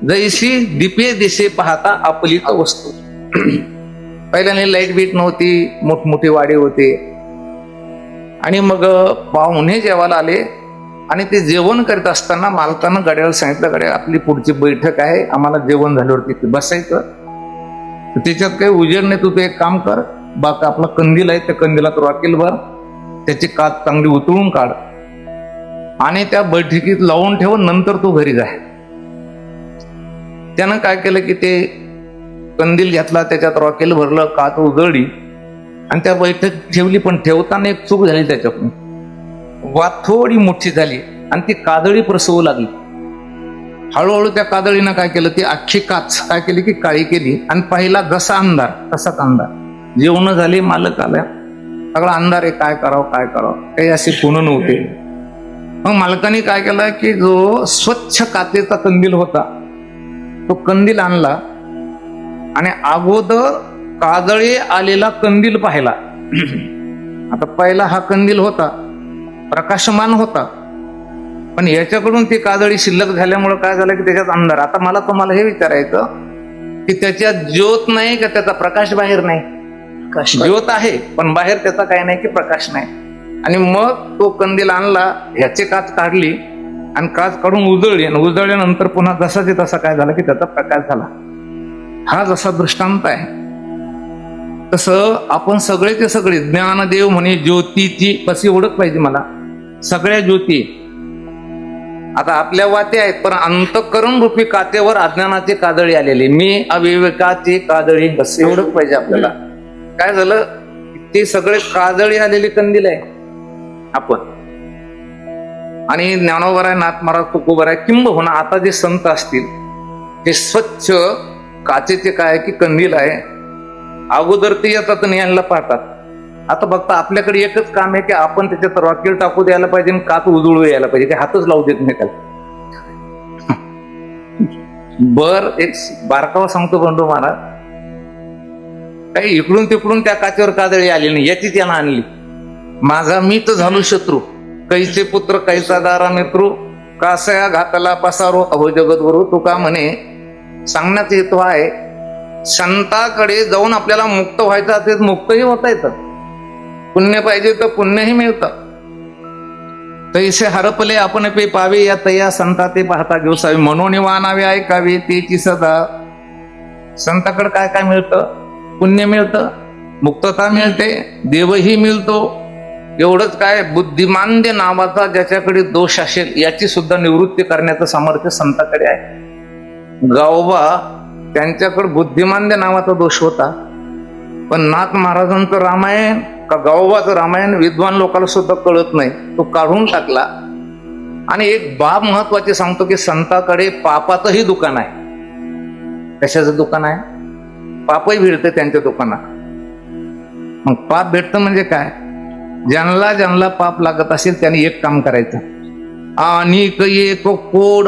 जैसी दीपे दिसे पाहता आपुलीत वस्तू. पहिल्याने लाईट बीट नव्हती, मोठमोठी वाडे होते. आणि मग पाहुणे जेवायला आले आणि ते जेवण करत असताना मालकानं गाड्याला सांगितलं, गाड्या आपली पुढची बैठक आहे, आम्हाला जेवण झाल्यावरती बसायचं. त्याच्यात काही उजेड नाही, तू एक काम कर, बाका आपला कंदील आहे त्या कंदिलात रॉकेल भर, त्याची काच चांगली उतळून काढ आणि त्या बैठकीत लावून ठेव, नंतर तू घरी जाय. त्यानं काय केलं की ते कंदील घेतला, त्याच्यात रॉकेल भरलं, काच उजळली आणि त्या बैठक ठेवली. पण ठेवताना एक चूक झाली, त्याच्यातून वात थोडी मोठी झाली आणि ती कादळी प्रसवू लागली. हळूहळू त्या कादळीनं काय केलं, ती अख्खी काच काय केली की काळी केली आणि पहिला जसा अंधार तसाच अंधार. जेवण झाले, मालक आल्या, सगळा अंधार आहे, काय करावं काय करावं, काही असे कोण नव्हते. मग मालकाने काय केलं की जो स्वच्छ काचेचा कंदील होता तो कंदील आणला आणि अगोदर काजळे आलेला कंदील पाहिला. आता पहिला हा कंदील होता, प्रकाशमान होता, पण याच्याकडून ती काजळी शिल्लक झाल्यामुळे काय झालं की त्याच्यात अंधार. आता मला तुम्हाला हे विचारायचं की त्याच्यात ज्योत नाही का त्याचा प्रकाश बाहेर नाही? ज्योत आहे पण बाहेर त्याचा काय नाही की प्रकाश नाही. आणि मग तो कंदील आणला, ह्याची काच काढली आणि काच काढून उजळली आणि उजळल्यानंतर पुन्हा जसाचे तसा काय झाला की त्याचा प्रकाश झाला. हा जसा दृष्टांत आहे तसं आपण सगळेचे सगळे ज्ञानदेव म्हणे ज्योतीची, कशी ओळख पाहिजे मला, सगळ्या ज्योती आता आपल्या वाते आहेत, पण अंतःकरण रूपी कातेवर अज्ञानाचे कादळी आलेले, मी अविवेकाचे कादळी, कसे ओळख पाहिजे आपल्याला. काय झालं, ते सगळे काजळी आलेले कंदील आहे आपण. आणि ज्ञानोबर आहे, नाथ महाराज तुकोबर आहे, किंबहुना आता जे संत असतील ते स्वच्छ काचेचे काय की कंदील आहे. अगोदर ते येतात आणि यांना पाहतात. आता फक्त आपल्याकडे एकच काम आहे की आपण त्याच्यात रॉकेल टाकू द्यायला पाहिजे, काच उजळू यायला पाहिजे, की हातच लावू देत नाही त्याला. बर एक बारकावा सांगतो बंडू महाराज, काही इकडून तिकडून त्या काचेवर काजळी आली नाही, याची त्यानं आणली. माझा मी तर झालो शत्रू, कैचे पुत्र कैचा दारा मित्रू, कासया घातला पसारो अहो जगद्गुरु. तुका म्हणे सांगण्याचा हेतू आहे, संताकडे जाऊन आपल्याला मुक्त व्हायचं असेल, मुक्तही होता येतं. पुण्य पाहिजे तर पुण्यही मिळतं. तैसे हरपले आपण पे पावे, या तया संता ते पाहता घेऊसावे, म्हणून वानावे ऐकावे तेची सदा. संताकडे काय काय मिळतं, पुण्य मिळतं, मुक्तता मिळते, देवही मिळतो. एवढंच काय, बुद्धिमांद्य नावाचा ज्याच्याकडे दोष असेल याची सुद्धा निवृत्ती करण्याचं सामर्थ्य संताकडे आहे. गावोबा त्यांच्याकडे बुद्धिमांद्य नावाचा दोष होता, पण नाथ महाराजांचं रामायण का गावोबाचं रामायण विद्वान लोकांना सुद्धा कळत नाही, तो काढून टाकला. आणि एक बाब महत्वाची सांगतो की संताकडे पापाचंही दुकान आहे. कशाचं दुकान आहे? पापही भेटते त्यांच्या दुकानात. मग पाप भेटतं म्हणजे काय, ज्यांना ज्यांना पाप लागत असेल त्यांनी एक काम करायचं, आणि एक कोड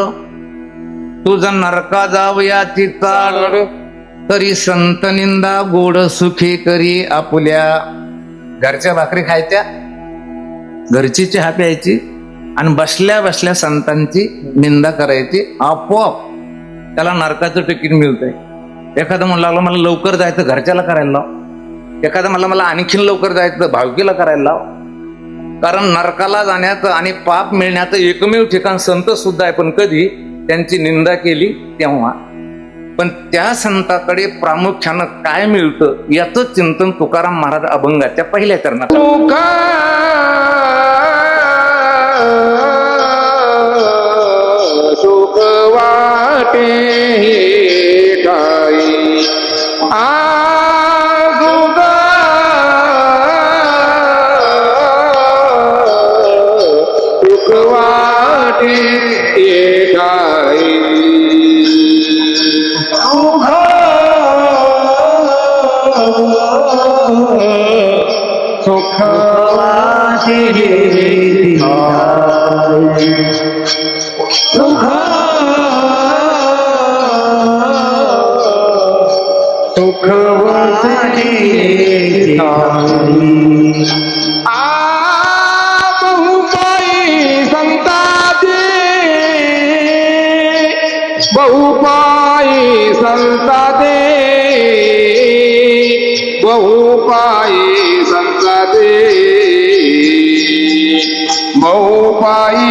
तुझा नरका जाव याची चाड, तरी संत निंदा गोड सुखी करी आपुल्या. घरच्या भाकरी खायच्या, घरची चहा प्यायची आणि बसल्या बसल्या संतांची निंदा करायची, आपोआप त्याला नरकाचं तिकीट मिळतंय. एखादं म्हणू लागलं मला लवकर जायचं, घरच्याला करायला लाव. एखादं मला आणखीन लवकर जायचं, भावकीला करायला लाव. कारण नरकाला जाण्याचं आणि पाप मिळण्याचं एकमेव ठिकाण संत सुद्धा आहे, पण कधी त्यांची निंदा केली तेव्हा. पण त्या संताकडे प्रामुख्यानं काय मिळतं याचं चिंतन तुकाराम महाराज अभंगाच्या पहिल्या चरणात. सुख वाटे काही आजुगा बहुपाई संताचे बहुपाई संताचे बहुपाई संताचे बहुपाई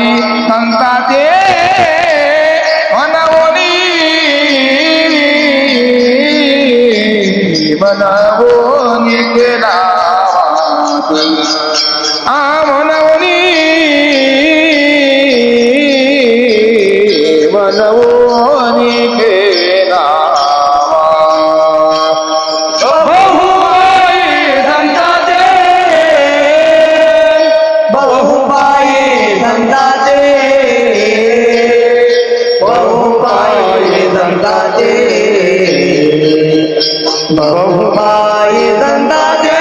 संताचे मनवोनी केला मनवोनी मनवोनी केला बहुबाई संताचे बहुबाई संताचे बहुबाई संताचे बहुबाई संताचे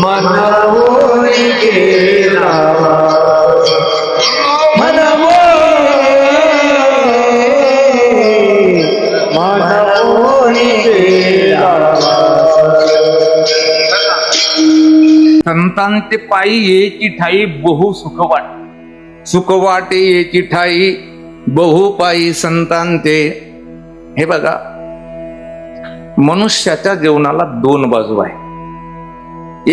मनवोनी केला मनवोनी केला संतांचे पायी येची ठाई बहु सुख वाट सुख वाटे येची ठाई बहु पायी संतांते. हे बघा, मनुष्याच्या जीवनाला दोन बाजू आहे.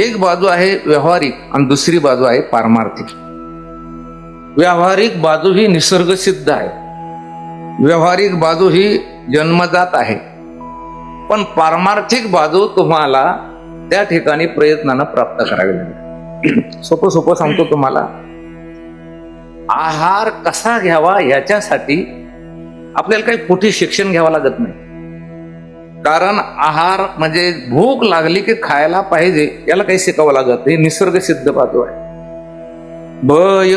एक बाजू आहे व्यावहारिक आणि दुसरी बाजू आहे पारमार्थिक. व्यावहारिक बाजू ही निसर्गसिद्ध आहे, व्यावहारिक बाजू ही जन्मजात आहे, पण पारमार्थिक बाजू तुम्हाला त्या ठिकाणी प्रयत्नानं प्राप्त करावी लागेल. सोपं सोपं सांगतो तुम्हाला. आहार कसा घ्यावा याच्यासाठी आपल्याला काही कुठे शिक्षण घ्यावं लागत नाही. कारण आहार म्हणजे भूक लागली की खायला पाहिजे याला काही शिकावं लागत. हे निसर्ग सिद्ध बाजू आहे. भय,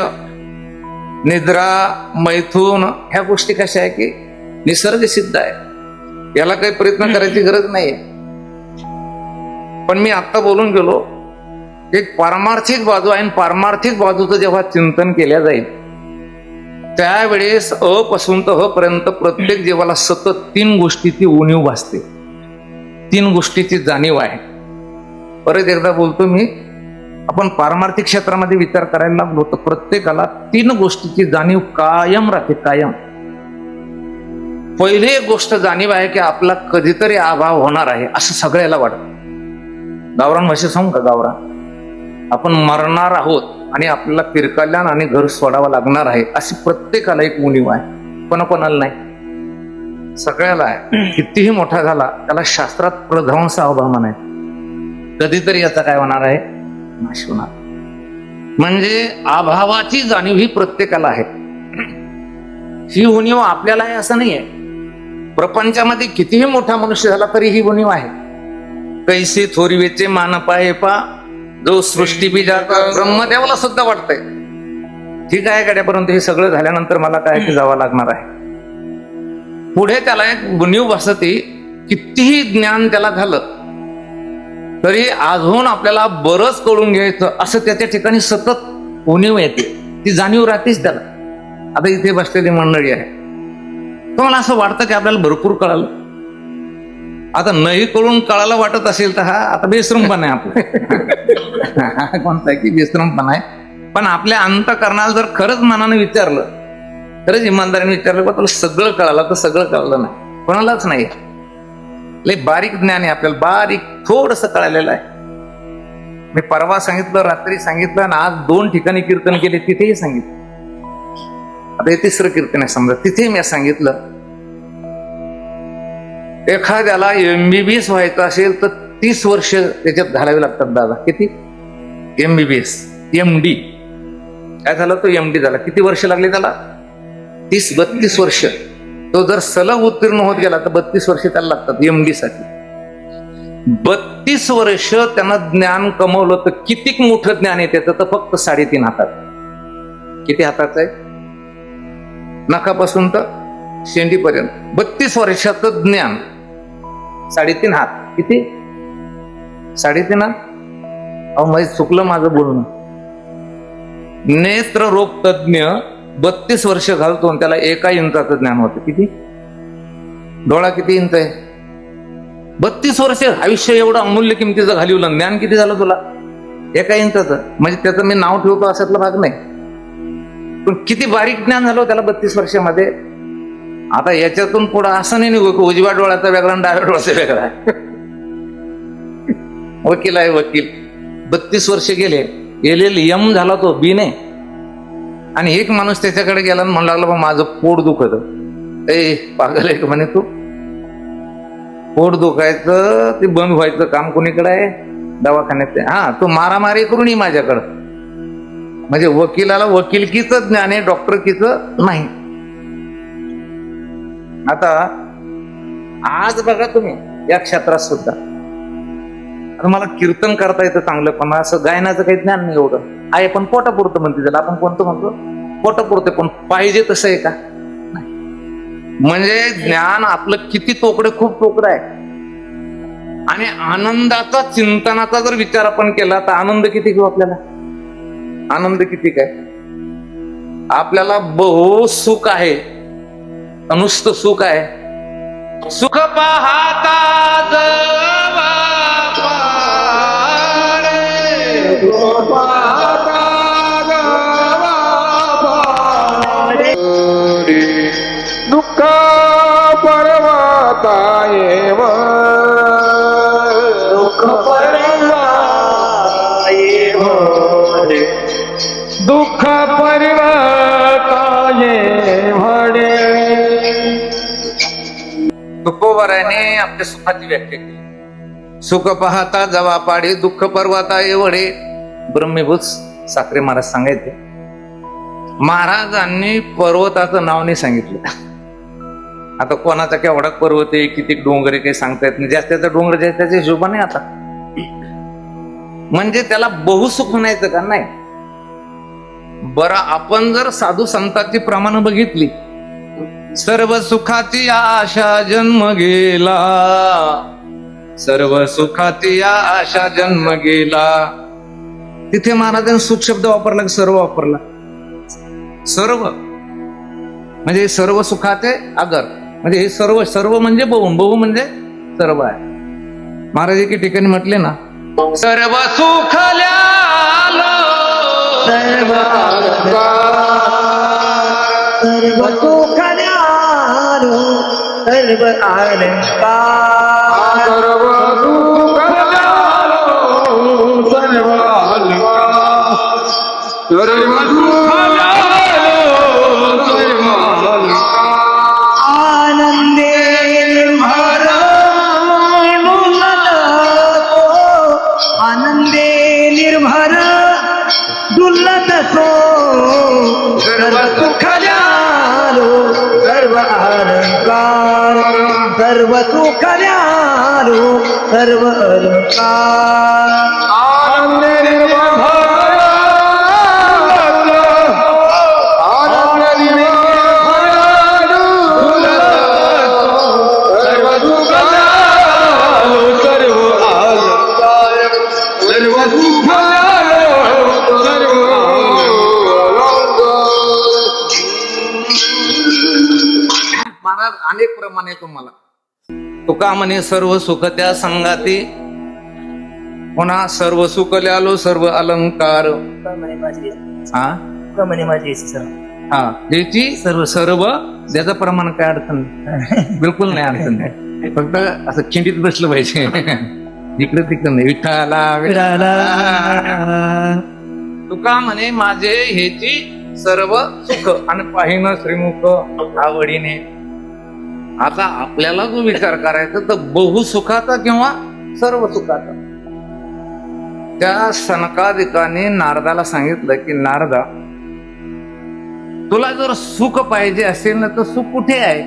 निद्रा, मैथून ह्या गोष्टी कशा आहे की निसर्ग सिद्ध आहे, याला काही प्रयत्न करायची गरज नाहीये. पण मी आता बोलून गेलो, एक पारमार्थिक बाजू आहे. पारमार्थिक बाजूचं जेव्हा चिंतन केल्या जाईल त्यावेळेस अ पासून तर ह पर्यंत प्रत्येक जीवाला सतत तीन गोष्टीची उणीव भासते, तीन गोष्टीची जाणीव आहे. परत एकदा बोलतो मी, आपण पारमार्थिक क्षेत्रामध्ये विचार करायला लागलो तर प्रत्येकाला तीन गोष्टीची जाणीव कायम राहते, कायम. पहिली एक गोष्ट जाणीव आहे की आपला कधीतरी अभाव होणार आहे असं सगळ्याला वाटतं. गावरान भाषेत सांगू का? गावरान, आपण मरणार आहोत आणि आपल्याला पिरकाल्यान आणि घर सोडावं लागणार आहे अशी प्रत्येकाला एक उणीव आहे. कोणाकोणाला नाही, सगळ्याला आहे. कितीही मोठा झाला त्याला शास्त्रात प्रध्वंस अभाव म्हणायचं. कधीतरी याचा काय होणार आहे? नाश होणार. म्हणजे अभावाची जाणीव ही प्रत्येकाला आहे. ही उणीव आपल्याला आहे असं नाहीये. प्रपंचामध्ये कितीही मोठा मनुष्य झाला तरी ही उणीव आहे. कैसे थोरवेचे मान पाहे पा जो सृष्टी बीजाचा ब्रह्मदेवाला सुद्धा वाटतंय ठीक आहे गड्यापर्यंत हे सगळं झाल्यानंतर मला काय की जावं लागणार आहे. पुढे त्याला एक उणीव भासते. कितीही ज्ञान त्याला झालं तरी अजून आपल्याला बरंच कळून घ्यायचं असं त्याच्या ठिकाणी सतत उणीव येते. ती जाणीव राहतेच त्याला. आता इथे बसलेली मंडळी आहे, तुम्हाला असं वाटतं की आपल्याला भरपूर कळालं. आता नाही कळून कळायला वाटत असेल तर हा आता बेश्रमपणा आहे आपला. कोणता आहे की बेश्रमपणा आहे. पण आपल्या अंतःकरणाला जर खरंच मनानं विचारलं, खरंच इमानदारीने विचारलं, तुला सगळं कळालं तर सगळं कळलं नाही, कोणालाच नाही. लय बारीक ज्ञान आहे आपल्याला, बारीक थोडंसं कळालेलं आहे. मी परवा सांगितलं, रात्री सांगितलं आणि आज 2 ठिकाणी कीर्तन केले, तिथेही सांगितलं. आता हे 3रं कीर्तन आहे समजा, तिथे मी सांगितलं एखाद्याला MBBS व्हायचं असेल तर 30 वर्ष त्याच्यात घालावी लागतात. दादा किती? MBBS MD काय झालं? तो MD झाला. किती वर्ष लागले त्याला? 30-32 वर्ष. तो जर सलग उत्तीर्ण होत गेला तर 32 वर्ष त्याला लागतात MD साठी. 32 वर्ष त्यानं ज्ञान कमवलं तर किती मोठं ज्ञान आहे त्याचं? तर फक्त 3.5 हातात. किती हातात आहे? नखापासून तर शेंडीपर्यंत 32 वर्षाचं ज्ञान, 3.5 हात. किती 3.5 अहो म्हणजे चुकलं माझं बोलणं. नेत्र रोग तज्ञ 32 वर्ष घालतो आणि त्याला 1 इंचाचं ज्ञान होतं. किती डोळा किती इंच आहे? 32 वर्ष आयुष्य एवढं अमूल्य किमतीचं घालवलं, ज्ञान किती झालं तुला? 1 इंचाचं. म्हणजे त्याचं मी नाव ठेवतो अशातला भाग नाही, पण किती बारीक ज्ञान झालं त्याला 32 वर्षामध्ये. आता याच्यातून पुढं असं नाही निघू उजव्या डोळ्याचा वेगळा आणि डाव्या डोळ्याचा वेगळा. वकील आहे वकील, 32 वर्ष गेले, LLM झाला तो बी ने. आणि एक माणूस त्याच्याकडे गेला आणि म्हणू लागला, माझं पोट दुखत. ए पागल आहे का म्हणे तू? पोट दुखायचं ते बंद व्हायचं काम कोणीकडे आहे? दवाखान्यात. हा, तू मारामारी करून ये माझ्याकडं. म्हणजे वकिलाला वकिलकीचं ज्ञान आहे, डॉक्टरकीचं नाही. आता आज बघा तुम्ही या क्षेत्रात सुद्धा, आता मला कीर्तन करता येतं चांगलं, पण असं गायनाचं काही ज्ञान नाही एवढं आहे. पण पोटापुरतं म्हणते त्याला, आपण कोणतं म्हणतो? पोटापुरतं. पण पाहिजे तसं आहे का? नाही. म्हणजे ज्ञान आपलं किती तोकडे, खूप तोकडं आहे. आणि आनंदाचा चिंतनाचा जर विचार आपण केला तर आनंद किती घेऊ आपल्याला? आनंद किती काय? आपल्याला बहु सुख आहे, नुसतं सुख आहे. सुख पाहता जवा पारे, सुख पाहता दुःख पर्वता येव, दुःख पर्वता येव, दुःख पर्वता येवडे. तुकोबराने आपल्या सुखाची व्याख्या केली. सुख पाहता जवा पाडे, दुःख पर्वता एवढे. ब्रह्मभूत साखरे महाराज सांगायचे. महाराजांनी पर्वताचं नाव नाही सांगितलं. आता कोणाचा केवढा पर्वत आहे, किती डोंगर आहे, काही सांगता येत नाही. जास्तीचा डोंगर त्याच्या हिशोबाने आता म्हणजे त्याला बहुसुख म्हणायचं का? नाही. बरं, आपण जर साधू संतांची प्रमाण बघितली, सर्व सुखाची आशा जन्म गेला, सर्व सुखाची आशा जन्म गेला. तिथे महाराजांनी सुख शब्द वापरला की सर्व वापरला? सर्व म्हणजे सर्व सुखाचे आगर. म्हणजे हे सर्व, सर्व म्हणजे बहु, बहु म्हणजे सर्व आहे. महाराज एके ठिकाणी म्हटले ना, सर्व सुखल्या सर्व सर्व सुख न्यारो, सर्व अलंकार, सर्व सुख जालो, सर्व अलंकार, सर्व सुख जालो, सर्व अलंकार. आनंदे निर्भर डुलत तो, आनंदे निर्भर डुलत तो, सर्व सुख न्यारो, सर्व अलंकार, सर्व सुख न्यारो, सर्व अलंकार. आनंद निर्भर, आनंद निर्भर सर्व सुख जालो, सर्व अलंकार, सर्व सुख जालो, सर्व महाराज अनेक प्रमाणे तुम्हाला तुका म्हणे सर्व सुख त्या संगाती, पुन्हा सर्व सुख ल्यालो सर्व अलंकार. हा हा, त्याची सर्व सर्व त्याचं प्रमाण काय अडचण नाही. बिलकुल नाही अडचण नाही. फक्त असं खिंडीत बसलं पाहिजे. इकडे तिकडे नाही. विठ्ठला विठ्ठला. तुका म्हणे माझे हेची सर्व सुख आणि पाहिन श्रीमुख आवडीने. आता आपल्याला जो विचार करायचा तर बहुसुखाचा किंवा सर्व सुखाचा. त्या सनकादिकाने नारदाला सांगितलं की नारदा, तुला जर सुख पाहिजे असेल ना तर सुख कुठे आहे?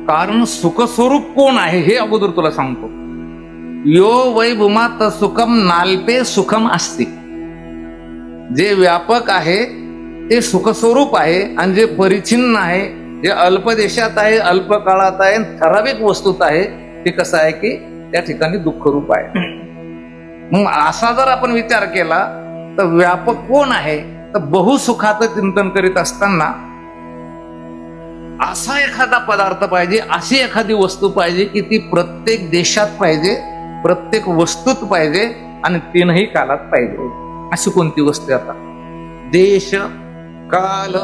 कारण सुख स्वरूप कोण आहे हे अगोदर तुला सांगतो. यो वै भूमात सुखम नाल्पे सुखम असते. जे व्यापक आहे ते सुखस्वरूप आहे, आणि जे परिच्छिन्न आहे, जे अल्प देशात आहे, अल्प काळात आहे, ठराविक वस्तूत आहे, ते कसं आहे की त्या ठिकाणी दुःखरूप आहे. मग असा जर आपण विचार केला तर व्यापक कोण आहे, तर बहुसुखाचं चिंतन करीत असताना असा एखादा पदार्थ पाहिजे, अशी एखादी वस्तू पाहिजे की ती प्रत्येक देशात पाहिजे, प्रत्येक वस्तूत पाहिजे आणि तीनही कालात पाहिजे. अशी कोणती वस्तू आता? देश काल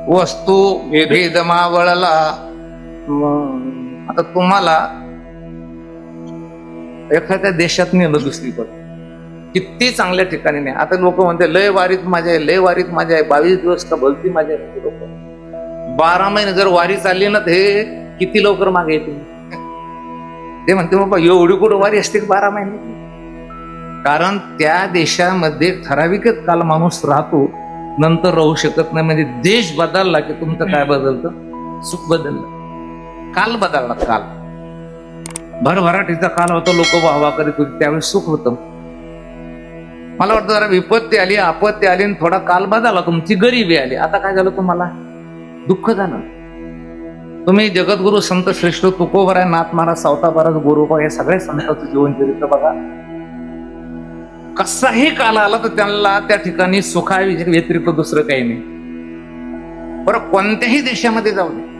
वस्तू भेद मावळला. आता तुम्हाला एखाद्या देशात नेलं दुसरीकडे, किती चांगल्या ठिकाणी नाही. आता लोक म्हणते लय वारीत मजा आहे, लय वारीत मजा आहे, 22 दिवस का भलती मजा आहे. लोक 12 महिने जर वारी चालली ना, हे किती लवकर मागे येते. ते म्हणते बाबा एवढी कुठं वारी असते 12 महिने? कारण त्या देशामध्ये ठराविकच काल माणूस राहतो, नंतर राहू शकत नाही. म्हणजे देश बदलला की तुमचं काय बदलतं? सुख बदललं, काल बदलला. काल भरभराटीचा काल होता, लोक वाहवा करीत होते, त्यावेळेस सुख होतं. मला वाटतं जरा विपत्ती आली, आपत्ती आली आणि थोडा काल बदलला, तुमची गरिबी आली. आता काय झालं? तुम्हाला दुःख झालं. तुम्ही जगद्गुरु संत श्रेष्ठ तुकोबराय, नाथ महाराज, सावता महाराज, गुरुबा या सगळ्या संतांचं जीवनचरित्र बघा. कसाही काल आला तर त्यांना त्या ठिकाणी सुखा व्यतिरिक्त दुसरं काही नाही. बरं, कोणत्याही देशामध्ये जाऊ दे,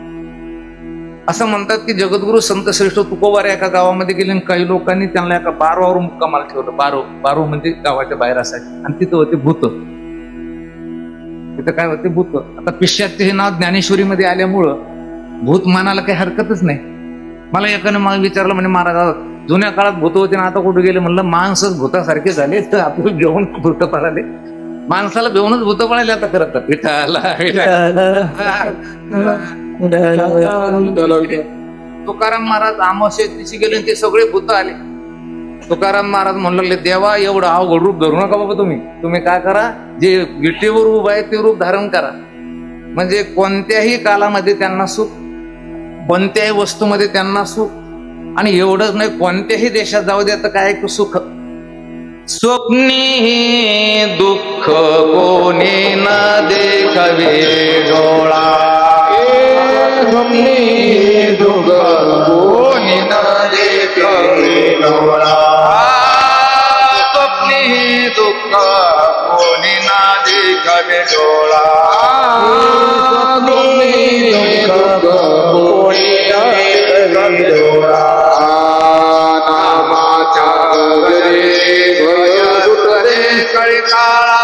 असं म्हणतात की जगद्गुरु संत श्रेष्ठ तुकोबार एका गावामध्ये गेले आणि काही लोकांनी त्यांना एका बारवावर मुक्कामाला ठेवलं. बारो म्हणजे गावाच्या बाहेर असायचे, आणि तिथं होते भूत. तिथं काय होते? भूत. आता पिशाचे हे नाव ज्ञानेश्वरीमध्ये आल्यामुळं भूत मानायला काही हरकतच नाही. मला एकाने मला विचारलं, म्हणजे महाराज जुन्या काळात भूत होते ना, आता कुठे गेले? म्हणलं माणसच भूतासारखे झाले, तर आपलं घेऊन भूत पळाले. माणसाला घेऊनच भूत पळाले आता करत. तुकाराम महाराज अमावस्या दिवशी गेले, ते सगळे भूत आले. तुकाराम महाराज म्हणू लागले, देवा एवढं अवघड रूप धरू नका बाबा. तुम्ही काय करा, जे विटेवर रूप आहे ते रूप धारण करा. म्हणजे कोणत्याही कालामध्ये त्यांना सुख, कोणत्याही वस्तूमध्ये त्यांना सुख. आणि एवढंच नाही, कोणत्याही देशात जाऊ द्या तर काय सुख. स्वप्नी दुःख कोणी न देखावे डोळा, स्वप्नी दुःख कोणी न देखावे डोळा. स्वप्नी दुःख कोणी न देखावे डोळा. स्वप्नी दुःख कोणी न देखावे डोळा. नामाच्या गरे भय सुटले कळी काळा,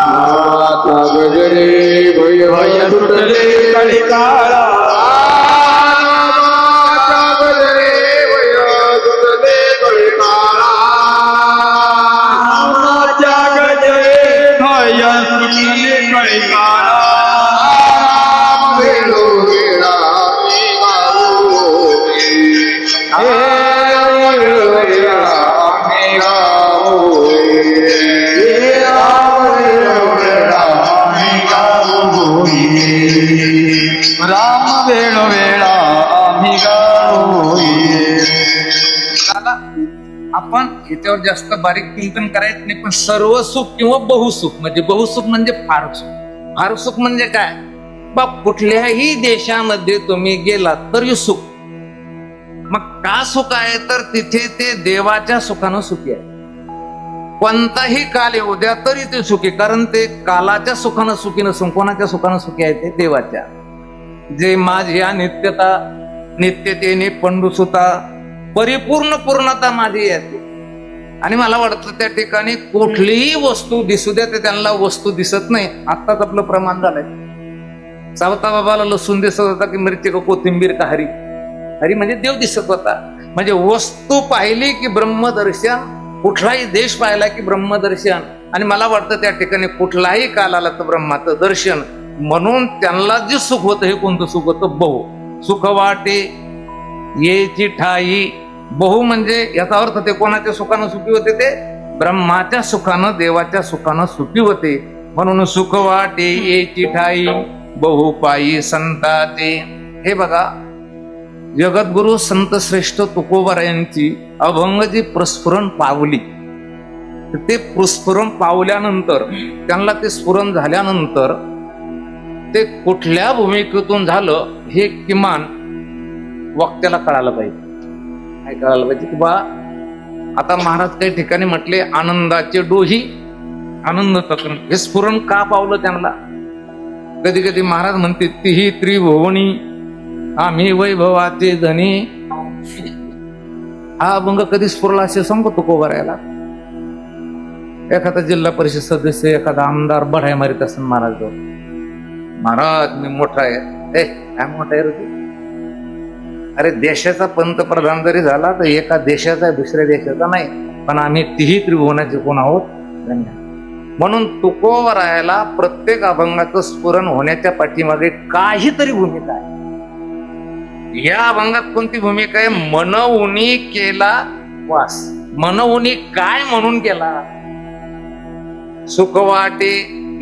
नामाच्या गजरे भय सुटले कळी काळा. नामाच्या गजरे भय सुटले कळी काळा. नामाच्या गजरे भय सुटले कळी काळा. वेळो वेळा मी गाऊनी, वेळो वेळा मी गाऊनी, राम वेळो वेळा आम्ही गाऊनी. आपण याच्यावर जास्त बारीक चिंतन करायचं नाही. पण सर्व सुख किंवा बहुसुख, म्हणजे बहुसुख म्हणजे फार सुख. फार सुख म्हणजे काय? बाप कुठल्याही देशामध्ये तुम्ही गेलात तरी सुख. मग का सुख आहे? तर तिथे ते देवाच्या सुखानं सुखी आहे. कोणताही काल येऊ द्या तरी ते सुखी, कारण ते कालाच्या सुखानं सुखी नसून कोणाच्या सुखानं सुखी आहे? ते देवाच्या. जे माझ्या नित्यता नित्यतेने पंडुसुता परिपूर्ण पूर्णता माझी येते. आणि मला वाटतं त्या ठिकाणी कुठलीही वस्तू दिसू द्या, ते त्यांना वस्तू दिसत नाही. आत्ताच आपलं प्रमाण झालंय. सावता बाबाला लसूण दिसत होता की मिरची का कोथिंबीर का हरी? हरी म्हणजे देव दिसत होता. म्हणजे वस्तू पाहिली की ब्रह्मदर्शन, कुठलाही देश पाहिला की ब्रह्मदर्शन. आणि मला वाटतं त्या ठिकाणी कुठलाही काल आला तर ब्रह्माचं दर्शन. म्हणून त्यांना जे सुख होतं, हे कोणतं सुख होतं? बहु. सुख वाटे येची ठाई. बहु म्हणजे याचा अर्थ ते कोणाच्या सुखानं सुखी होते? ते ब्रह्माच्या सुखानं, देवाच्या सुखानं सुखी होते. म्हणून सुख वाटे येची ठाई, बहु पायी संताते. हे बघा, जगद्गुरु संत श्रेष्ठ तुकोबार यांची अभंग जी प्रस्फुरण पावली, ते प्रस्फुरण पावल्यानंतर, त्यांना ते स्फुरण झाल्यानंतर ते कुठल्या भूमिकेतून झालं हे किमान वक्त्याला कळालं पाहिजे. ऐकायला पाहिजे की बा आता महाराज काही ठिकाणी म्हटले आनंदाचे डोही आनंद तक्रण, हे स्फुरण का पावलं त्यांना? कधी कधी महाराज म्हणते तिही त्रिभुवनी आम्ही वैभवाचे धनी. हा अभंग कधी स्फुरला असे सांगतो तुकोबारायला. एखादा जिल्हा परिषद सदस्य एखादा आमदार बढाय मारित असेल महाराज जवळ, महाराज मी मोठा आहे. काय मोठा आहे रे तू? अरे देशाचा पंतप्रधान जरी झाला तर एका देशाचा दुसऱ्या देशाचा नाही, पण आम्ही तिही त्रिभुवनाचे कोण आहोत. म्हणून तुकोबारायला प्रत्येक अभंगाचं स्फुरण होण्याच्या पाठीमागे काहीतरी भूमिका आहे. या अभंगात कोणती भूमिका आहे? मनवुनी केला वास. मनवुनी काय म्हणून केला? सुख वाटे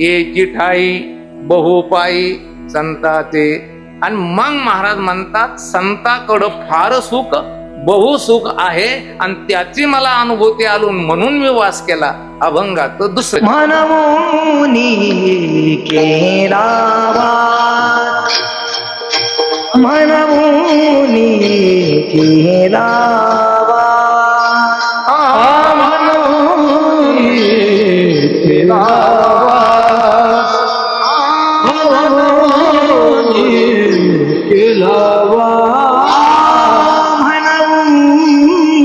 एकी ठाई बहुपाई संताचे. आणि मग महाराज म्हणतात संताकडं फार सुख बहुसुख आहे आणि त्याची मला अनुभूती आलो म्हणून मी वास केला. अभंगात दुसरं मनमुनी केला वास, मनमुनी केला वास, मनमुनी केला वास, मनमुनी केला वास, केला वास, मनमुनी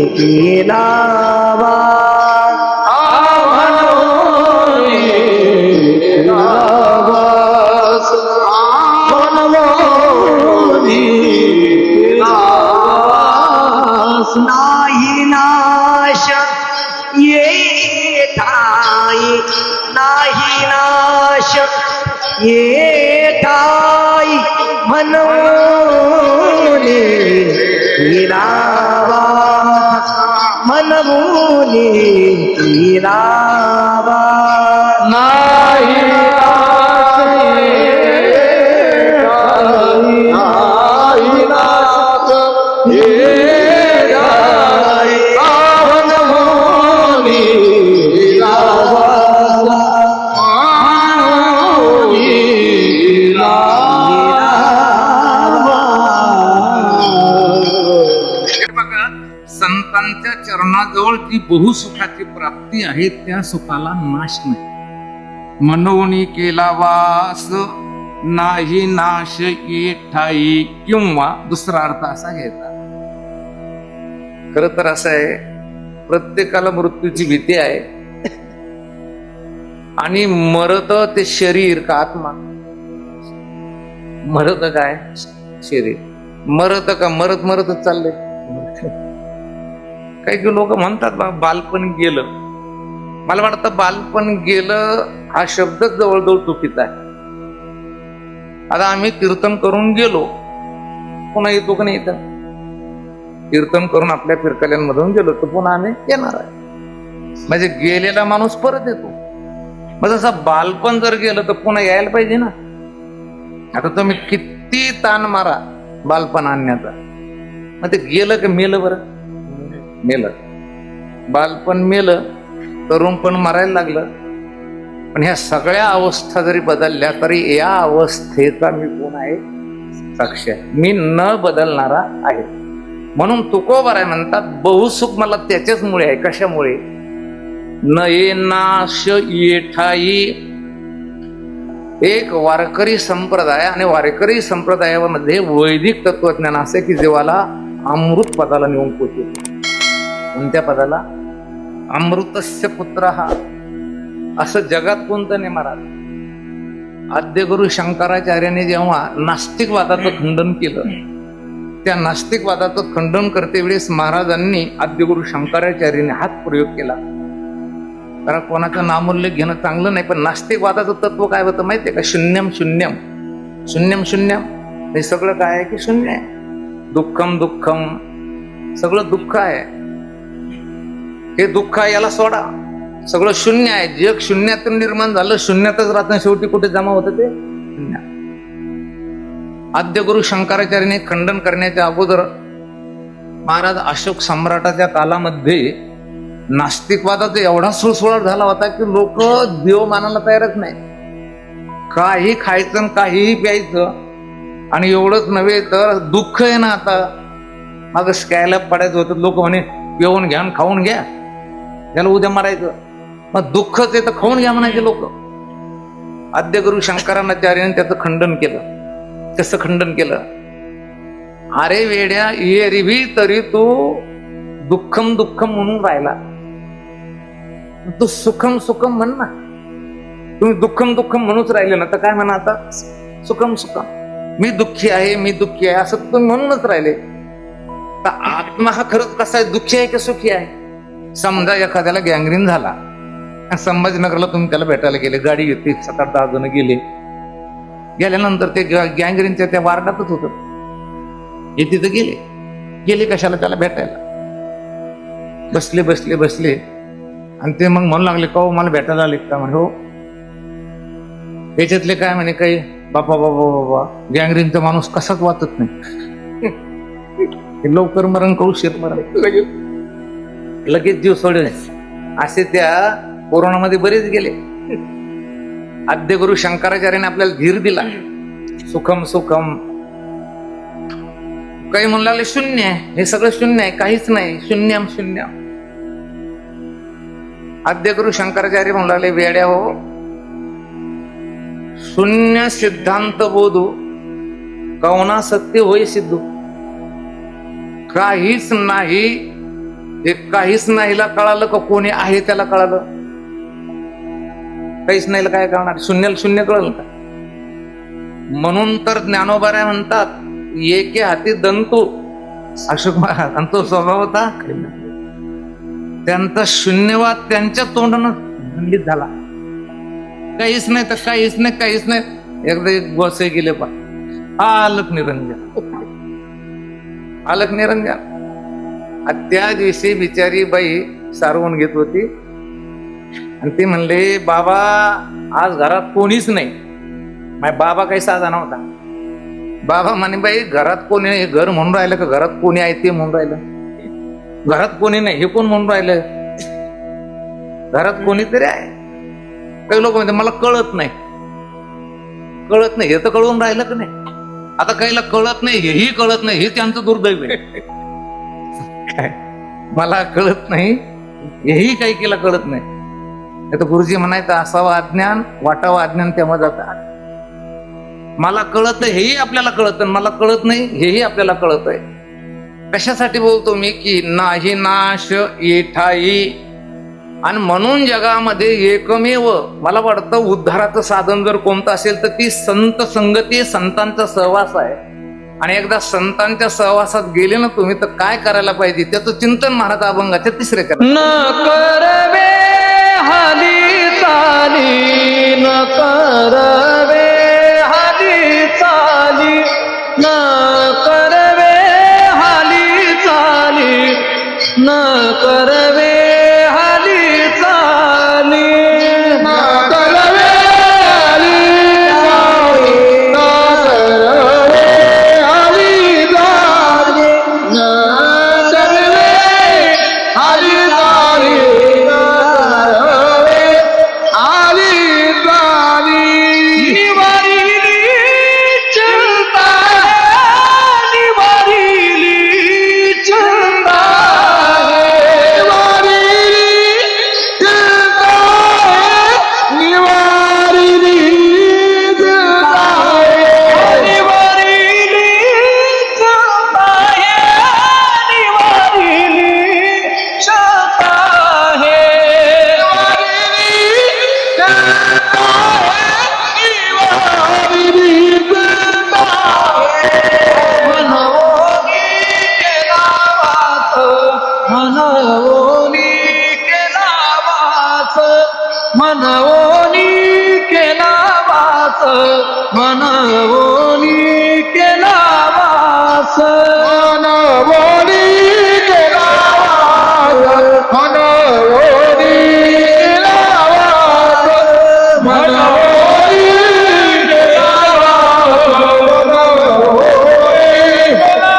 केला वास, मनमुनी केला वास, मनमुनी केला वास. नाही नाश येताई, नाही नाश येताई, मनमुनी केला वास, मनमुनी केला वास. नाही संतांच्या चरणाजवळ जी बहुसुखाची प्राप्ती आहे त्या सुखाला नाश नाही. मनवुनी केला वास नाही नाश ठाई. किंवा दुसरा अर्थ असा घ्यायचा. खर तर असं आहे, प्रत्येकाला मृत्यूची भीती आहे आणि मरत ते शरीर का आत्मा? मरत काय शरीर, मरत का मरत मरतच चाललंय. काही लोक म्हणतात बा बालपण गेलं. मला वाटतं बालपण गेलं हा शब्दच जवळजवळ चुकीचा आहे. आता आम्ही कीर्तन करून गेलो, पुन्हा येतो का नाही येत? कीर्तन करून आपल्या फिरकल्यांमधून गेलो तर पुन्हा आम्ही येणार आहे. म्हणजे गेलेला माणूस परत येतो. मग जसं बालपण जर गेलं तर पुन्हा यायला पाहिजे ना. आता तुम्ही किती ताण मारा बालपण आणण्याचा, मग ते गेलं का मेलं? बरं मेलं. बालपण मेलं, तरुण पण मरायला लागलं. पण ह्या सगळ्या अवस्था जरी बदलल्या तरी या अवस्थेचा मी कोण आहे? साक्ष आहे. मी न बदलणारा आहे. म्हणून तुकोबाराय म्हणतात बहुसुख मला त्याच्याचमुळे आहे. कशामुळे? न ये नाश येठाई. एक वारकरी संप्रदाय आणि वारकरी संप्रदायामध्ये वैदिक तत्वज्ञान असे की जीवाला अमृत पदाला नेऊन पोचतो. कोणत्या पदाला? अमृतस्य पुत्र हा. असं जगात कोणतं नाही महाराज. आद्यगुरु शंकराचार्याने जेव्हा नास्तिकवादाचं खंडन केलं, त्या नास्तिकवादाचं खंडन करते वेळेस महाराजांनी आद्यगुरु शंकराचार्याने हात प्रयोग केला. कारण कोणाचं नामोल्लेख घेणं चांगलं नाही, पण नास्तिकवादाचं तत्व काय होतं माहितीये का? शून्यम शून्यम शून्यम शून्यम. हे सगळं काय आहे की शून्य आहे. दुःखम दुःखम, सगळं दुःख आहे. हे दुःख आहे, याला सोडा. सगळं शून्य आहे. जग शून्यातून निर्माण झालं, शून्यातच राहतं. शेवटी कुठे जमा होतं ते शून्य. आद्यगुरु शंकराचार्याने खंडन करण्याच्या अगोदर महाराज अशोक सम्राटाच्या कालामध्ये नास्तिकवादाचा एवढा सुळसुळाट झाला होता की लोक देव मानायला तयारच नाही. काही खायचं आणि काहीही प्यायचं, आणि एवढंच नव्हे तर दुःख आहे ना, आता माझं स्कॅलअप पडायचं होतं, लोक म्हणे पिऊन घ्या आणि खाऊन घ्या, त्याला उद्या मारायचं. मग दुःखच आहे तर खाऊन घ्या म्हणायचे लोक. आद्यगुरु शंकराचार्याने त्याचं खंडन केलं. कसं खंडन केलं? अरे वेड्या, एरवी तरी तू दुःखम दुःखम म्हणून राहिला, तू सुखम सुखम म्हण ना. तुम्ही दुःखम दुःखम म्हणूच राहिले ना, तर काय म्हणा आता सुखम सुखम, मी दुःखी आहे, मी दुःखी आहे असं तुम्ही म्हणूनच राहिले. तर आत्मा हा खरंच कसा आहे, दुःखी आहे की सुखी आहे? समजा एखाद्याला गँग्रीन झाला, संभाजीनगरला तुम्ही त्याला भेटायला गेले, गाडी घेतली, 7-8-10 जण गेले. गेल्यानंतर ते गँग्रीनच्या त्या वार्डातच होत, हे तिथं गेले कशाला? त्याला भेटायला. बसले बसले बसले आणि ते मग म्हणू लागले, का मला भेटायला आले का? म्हणे हो. त्याच्यातले काय म्हणे, काही बाबा बाबा बाबा गँग्रीनचा माणूस कसाच वाचत नाही, लवकर मरण का उशीर मरण, लगेच जीव सोडले. असे त्या कोरोनामध्ये बरेच गेले. आद्यगुरु शंकराचार्याने आपल्याला धीर दिला, सुखम सुखम. काही म्हणू लागले शून्य आहे, हे सगळं शून्य आहे, काहीच नाही, शून्यम शून्यम. आद्यगुरु शंकराचार्य म्हणू लागले, वेड्या हो, शून्य सिद्धांत बोधू कवना सत्य होय सिद्धू. काहीच नाही, हे काहीच नाहीला कळालं का कोणी आहे त्याला कळालं? काहीच नाही काय कळणार? शून्याला शून्य कळलं का? म्हणून तर ज्ञानोबाऱ्या म्हणतात, एके हाती दंतू. अशोक महाराज आणि तो स्वभाव होता त्यांचा शून्यवाद त्यांच्या तोंडानं खंडित झाला. काहीच नाही तर काहीच नाही, काहीच नाही. एकदा एक गोसे गेले पा, आलक निरंजन, आलक निरंजन. त्या दिवशी बिचारी बाई सारवून घेत होती आणि ते म्हणले, बाबा आज घरात कोणीच नाही. माझा बाबा काही साधा नव्हता. बाबा म्हणे, बाई घरात कोणी नाही, हे घर म्हणून राहिलं का घरात कोणी आहे ते म्हणून राहिलं? घरात कोणी नाही हे कोण म्हणून राहिलं? घरात कोणीतरी आहे. काही लोक म्हणते मला कळत नाही, कळत नाही, हे तर कळून राहिलं का नाही? आता काहीला कळत नाही, हेही कळत नाही, हे त्यांचं दुर्दैव आहे. काय मला कळत नाही, हेही काही केलं कळत नाही. तर गुरुजी म्हणायचं, असावं अज्ञान वाटावं अज्ञान तेव्हा जातात. मला कळत हेही आपल्याला कळत, मला कळत नाही हेही आपल्याला कळत आहे. कशासाठी बोलतो मी की नाही नाश येठाई. आणि म्हणून जगामध्ये एकमेव मला वाटतं उद्धाराचं साधन जर कोणतं असेल तर ती संत संगती, संतांचा सहवास आहे. आणि एकदा संतांच्या सहवासात गेले ना तुम्ही, तर काय करायला पाहिजे त्याचं चिंतन महाराज अभंगाच्या 3ऱ्या करा. न करवे हाली चाली, न करवे हाली चाली, न करवे हाली चाली, न करवे हाली चाली, न करवे हाली चाली, न करवे हाली चाली, न करवे हाली चाली, न करवे हाली चाली. निवारिली चिंता, निवारिली चिंता, निवारिली चिंता, निवारिली चिंता, निवारिली चिंता, निवारिली चिंता, मनवोनी केला वाच, मनवोनी केला वाच, मनवोनी केला वाच, मनवोनी केला वाच, मनवोनी केला वाच, मनवोनी केला वाच, मनवोनी केला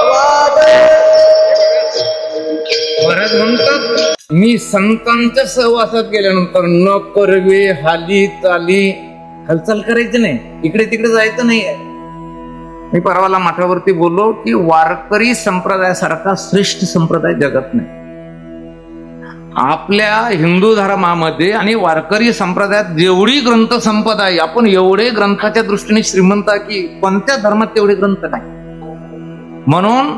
वाच. महाराज म्हणतात, मी संतांच्या सहवासात गेल्यानंतर न करवे हाली चाली. हालचाल करायची नाही, इकडे तिकडे जायचं नाही. मी परवाला मठावरती बोललो की वारकरी संप्रदायासारखा श्रेष्ठ संप्रदाय जगात नाही. आपल्या हिंदू धर्मामध्ये आणि वारकरी संप्रदायात जेवढी ग्रंथ संपदा आहे, आपण एवढे ग्रंथाच्या दृष्टीने श्रीमंत आहे की कोणत्या धर्मात तेवढे ग्रंथ नाही. म्हणून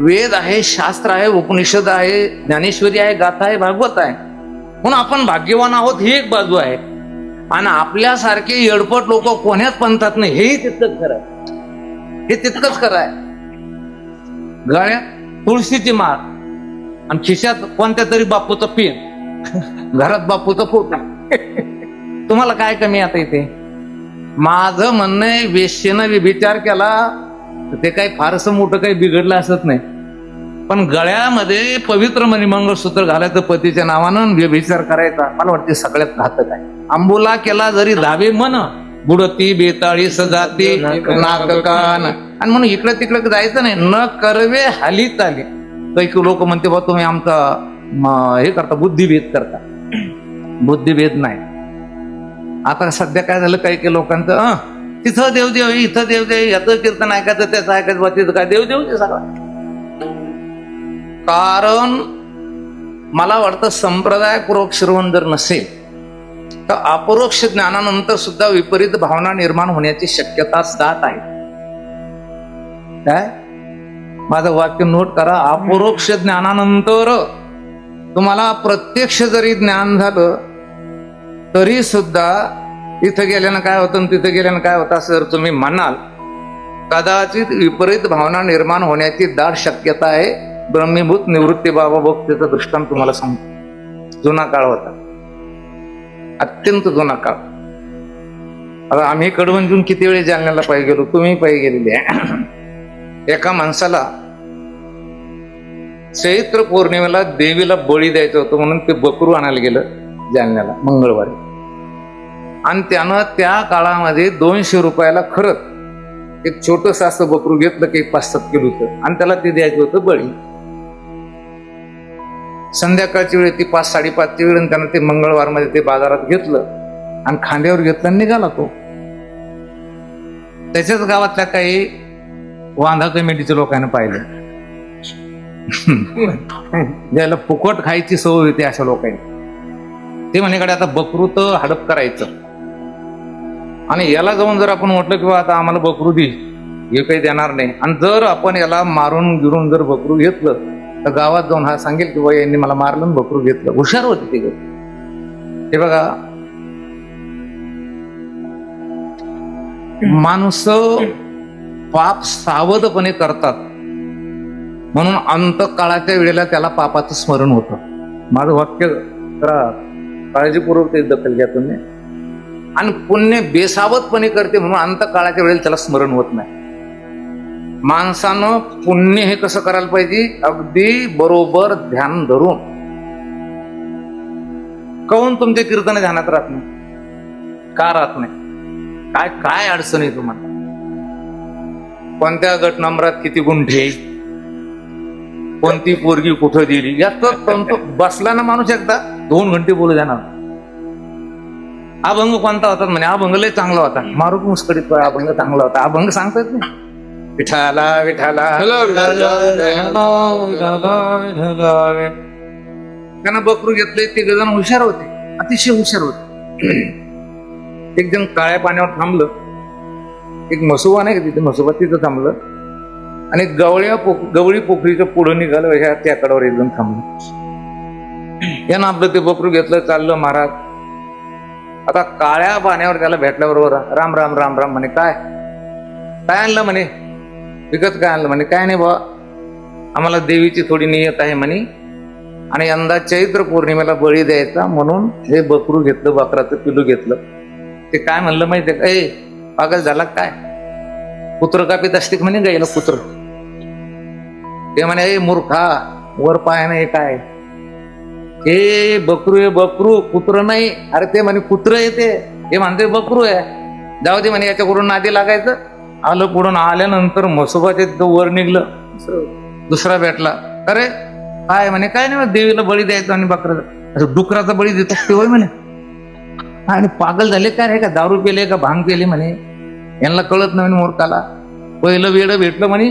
वेद आहे, शास्त्र आहे, उपनिषद आहे, ज्ञानेश्वरी आहे, गाथा आहे, भागवत आहे. म्हणून आपण भाग्यवान आहोत ही एक बाजू आहे. आणि आपल्यासारखे येडपट लोक कोण्याच पंथात नाही हेही तितकंच खरं आहे. हे तितकंच खरं आहे. गळ्यात तुळशीची माळ आणि खिशात कोणत्या तरी बापूचं पेन, घरात बापूचा फोटो. तुम्हाला काय कमी आता इथे? माझं म्हणणं आहे, वेश्येनं विचार केला तर ते काही फारसं मोठं काही बिघडलं असत नाही. पण गळ्यामध्ये पवित्र मणी मंगळसूत्र घालायचं पतीच्या नावानं, व्यभिचार करायचा, मला वाटते सगळ्यात घातक आहे. आंबोला केला जरी धावे मन, बुडती बेताळी सजाती नाक कान. आणि म्हणून इकडे तिकडे जायचं नाही. न करवे हालीत आले. काही लोक म्हणते बा तुम्ही आमचा हे करता, बुद्धिभेद करता. बुद्धिभेद नाही. आता सध्या काय झालं, काही लोकांचं तिथं देवदेव, इथं देवदेव, याचं कीर्तन ऐकायचं, त्याचं ऐकायचं, बा तिथं काय देवदेव ते सगळं. कारण मला वाटतं संप्रदायपूर्वक श्रवण जर नसेल तर अपरोक्ष ज्ञानानंतर सुद्धा विपरीत भावना निर्माण होण्याची शक्यता दाट आहे. काय माझं वाक्य नोट करा. अपरोक्ष ज्ञानानंतर तुम्हाला प्रत्यक्ष जरी ज्ञान झालं तरी सुद्धा इथं गेल्यानं काय होतं, तिथं गेल्यानं काय होतं असं जर तुम्ही म्हणाल, कदाचित विपरीत भावना निर्माण होण्याची दाट शक्यता आहे. ब्रह्मीभूत निवृत्ती बाबा भक्तीचा दृष्टांत तुम्हाला सांगतो. जुना काळ होता, अत्यंत जुना काळ. आता आम्ही कडवंजून किती वेळ जालन्याला पायी गेलो, तुम्ही पायी गेलेले आहे. एका माणसाला चैत्र पौर्णिमेला देवीला बळी द्यायचं होतं म्हणून ते बकरू आणायला गेलं जालन्याला मंगळवारी. आणि त्यानं त्या काळामध्ये 200 रुपयाला खरंच एक छोटस असं बकरू घेतलं की 5-7 किलोचं, आणि त्याला ते द्यायचं होतं बळी. संध्याकाळची वेळ ती 5-5:30ची वेळ, आणि त्यानं ते मंगळवार मध्ये ते बाजारात घेतलं आणि खांद्यावर घेतलं आणि निघाला तो. त्याच्याच गावातल्या काही वांधा कमिटीच्या लोकांना पाहिलं, ज्याला फुकट खायची सवय होती अशा लोकांनी. ते म्हणेकडे आता बकरू तर हडप करायचं, आणि याला जाऊन जर आपण म्हटलं किंवा आता आम्हाला बकरू दे, हे काही देणार नाही. आणि जर आपण याला मारून गिरून जर बकरू घेतलं तर गावात जाऊन हा सांगेल की यांनी मला मारलं बकरू घेतलं. हुशार होते ते. हे बघा, माणसं पाप सावधपणे करतात म्हणून अंतकाळाच्या वेळेला त्याला पापाचं स्मरण होतं. माझं वाक्य जरा काळजीपूर्वक ते दखल घ्या तुम्ही. आणि पुण्य बेसावधपणे करते म्हणून अंतकाळाच्या वेळेला त्याला स्मरण होत नाही. माणसानं पुण्य हे कसं करायला पाहिजे, अगदी बरोबर ध्यान धरून. काहून तुमच्या कीर्तन ध्यानात राहत नाही? का राहत नाही? काय काय अडचण आहे तुम्हाला? कोणत्या गट नंबरात किती गुंठे, कोणती पोरगी कुठं दिली, यात बसला ना माणूस एकदा 2 घंटे बोलू देणार. अभंग कोणता होता म्हणे, अभंग लय चांगला होता, मारू मुस्कडीत अभंग चांगला होता. अभंग सांगतात ना, विठाला विठाला. त्यांना बकरू घेतले. ते जण हुशार होते, अतिशय हुशार होते. एक जण काळ्या पाण्यावर थांबलं, एक म्हसोबा नाही का तिथे, म्हसोबा तिथं थांबलं, आणि गवळी पोखरीच्या पुढं निघालं, ह्या त्या कडावर एक जण थांबलं. यानं आपलं ते बकरू घेतलं, चाललं महाराज. आता काळ्या पाण्यावर त्याला भेटल्याबरोबर राम राम राम राम म्हणे. काय काय आणलं म्हणे, विकत काय आणलं म्हणे. काय नाही बा, आम्हाला देवीची थोडी नियत आहे म्हणे, आणि यंदा चैत्र पौर्णिमेला बळी द्यायचा म्हणून हे बकरू घेतलं, बकराचं पिलू घेतलं. ते काय म्हणलं माहितीये का, ए पागल झाला काय, कुत्र कापीत असते म्हणे गायला कुत्र. ते म्हणे, ए मूर्खा, वर पाय नाही काय, हे बकरू आहे, बकरू, कुत्र नाही. अरे ते म्हणे कुत्र येते, हे म्हणते बकरू आहे. जाऊ दे म्हणे, याच्याकडून नादी लागायचं. आलं पुढून. आल्यानंतर म्हसोबाच्या वर निघलं, दुसरा भेटला. अरे काय म्हणे, काय नाही देवीला बळी द्यायचं आणि बकराचा, डुकराचा बळी देतात ते होय म्हणे. आणि पागल झाले काय रे, का दारू पेले का भांग पेले म्हणे, यांना कळत नाही मूर्खाला. पहिलं वेळ भेटलं म्हणे,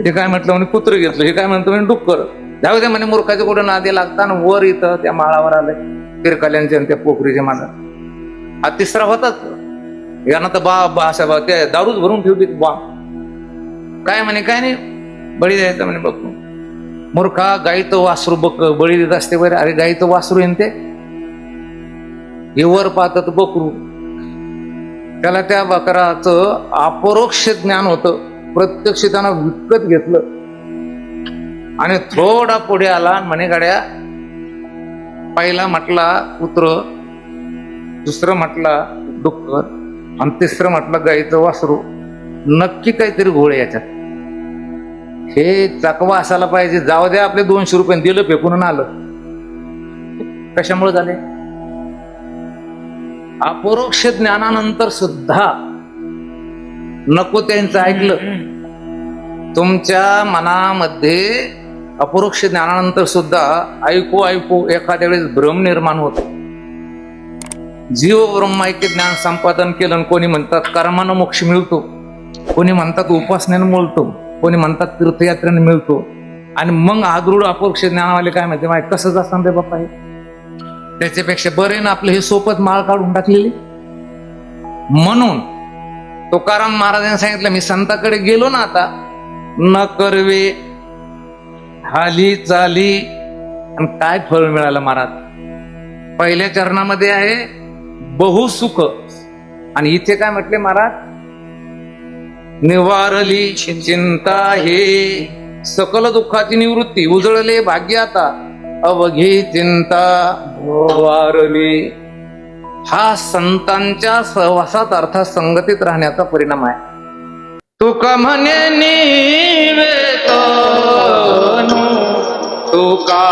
ते काय म्हटलं म्हणे कुत्र घेतलं, हे काय म्हणतो म्हणे डुक्कर. जाऊ दे म्हणे मूर्खाचे कुठं नादे लागताना वर इथं त्या माळावर आलंय पिरकाल्यांच्या आणि त्या पोखरीच्या माळा. हा तिसरा होताच. यांना तर बा असा बा त्या दारूच भरून ठेवली बा. काय म्हणे काय नाही बळी द्यायचा म्हणे बघतो. मूर्खा, गाईचं वासरू बळी देत असते बरं. अरे गाईचं वासरू येईन ते, हे वर पाहतात बकरू. त्याला त्या बकराचं अपरोक्ष ज्ञान होतं, प्रत्यक्ष त्यानं विकत घेतलं आणि थोडा पुढे आला म्हणे गाड्या. पहिला म्हटला कुत्र, दुसरं म्हटला डुक्कर आणि तिसरं म्हटलं गाईचं वासरू. नक्की काहीतरी घोळ याच्यात, हे चकवा असायला पाहिजे. जाऊ द्या आपले 200 रुपये दिलं फेकून आलं. कशामुळे झाले? अपरोक्ष ज्ञानानंतर सुद्धा नको त्यांचं ऐकलं. तुमच्या मनामध्ये अपरोक्ष ज्ञानानंतर सुद्धा ऐकू ऐकू एखाद्या वेळेस भ्रम निर्माण होतो. जीव ब्रह्माईके ज्ञान संपादन केलं. कोणी म्हणतात कर्मानं मोक्ष मिळतो, कोणी म्हणतात उपासनेनं मिळतो, कोणी म्हणतात तीर्थयात्रेने मिळतो. आणि मग आदृढ अपरोक्ष ज्ञानावाले काय म्हणते माहिती कसंच असतं रे बाप्पा, हे त्याच्यापेक्षा बरे ना आपलं हे सोपत माळ काढून टाकलेली. म्हणून तुकाराम महाराजांनी सांगितलं, मी संताकडे गेलो ना आता, न करवे हाली चाली, आणि काय फळ मिळालं महाराज. पहिल्या चरणामध्ये आहे बहुसुख, आणि इथे काय म्हटले महाराज, निवारली चिंता हे सकल दुःखाची निवृत्ती, उजळले भाग्य आता अवघी चिंता वारली. हा संतांच्या सहवासात अर्थात संगतीत राहण्याचा परिणाम आहे. तुका म्हणे निवेदनु, तुका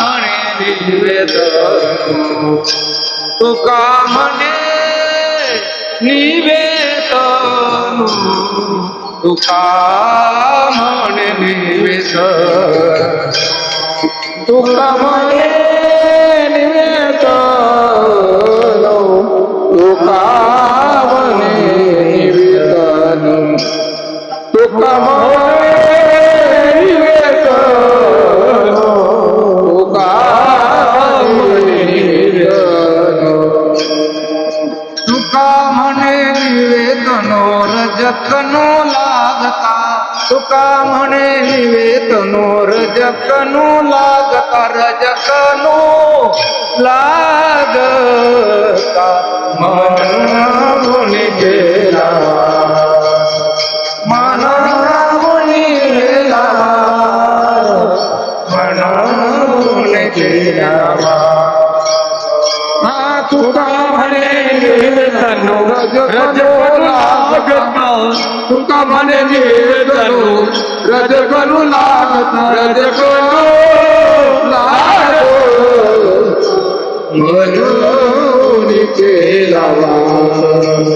म्हणे निवेदनु, तुका म्हणे निवेदनु, तुका म्हणे निवेदनु, तुका म्हणे निवेदनु, तुका म्हणे निवेदनु, तुका म्हणे निवेदनु, तुका म्हणे निवेदनु, तुका म्हणे निवेदनो रजकनो लागता, तुका म्हणे निवेदनो रजकनो लागता, रजकनो लागता मुनी गेला, मुनी गेला, मुनी गेला. तुका म्हणे निवेदनु रजकनु लागता, तुका म्हणे निवेदनु रजकनु लागता, रजकनु लागता म्हणून केला, म्हणून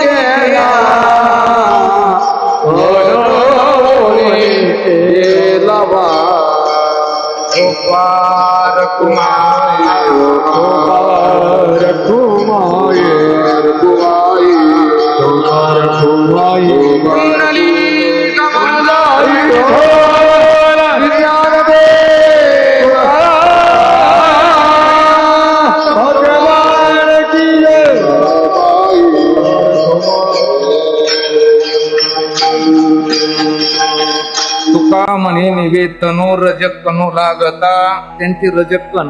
केला, म्हणून केला. गोपार कुमार कुमार कुमाये, कुमाई, कुमार कुमाई, कुंडली कुंडली भगवान की जय. तुका म्हणे निवेदनो रजकनो लागता, त्यांची रजकन.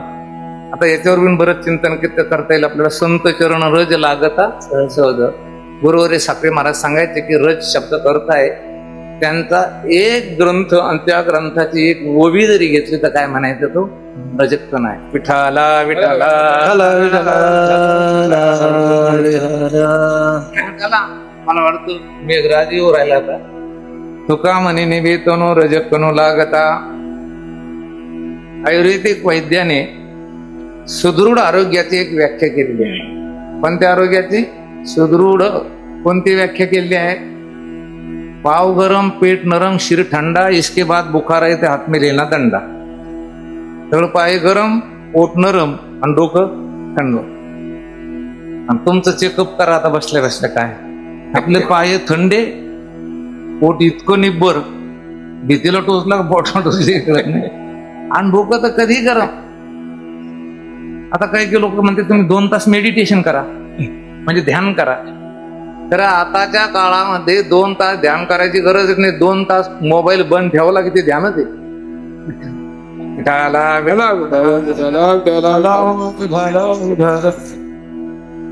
आता याच्यावर पण बरंच चिंतन करता येईल आपल्याला. संत चरण रज लागता सहज. गुरुवरे साखरे महाराज सांगायचे की रज शब्द अर्थ आहे त्यांचा एक ग्रंथ, आणि त्या ग्रंथाची एक ओवी जरी घेतली तर काय म्हणायचं, तो रजकन आहे. विठाला विठाला मला वाटतं मेघराज येऊ राहिला आता. तुका म्हणे निवेदनो रजकनो लागता. आयुर्वेदिक वैद्याने सुदृढ आरोग्याची एक व्याख्या केलेली आहे. पण त्या आरोग्याची सुदृढ कोणती व्याख्या केलेली आहे? पाव गरम, पेट नरम, शिर ठंडा, इसके बाद बुखार आहे ते हात में लेना दंडा. तळ पाय गरम, पोट नरम आणि डोकं थंड. आणि तुमचं चेकअप करा आता बसल्या बसल्या. काय आपले पाय थंडे, पोट इतकं निब्बर, भीतीला टोचला का पोटाला टोचले कळत नाही, आणि डोकं तर कधी करा. आता काही काही लोक म्हणते तुम्ही 2 तास मेडिटेशन करा, म्हणजे ध्यान करा. तर आताच्या काळामध्ये 2 तास ध्यान करायची गरज नाही. 2 तास मोबाईल बंद ठेवला की ते ध्यानच आहे.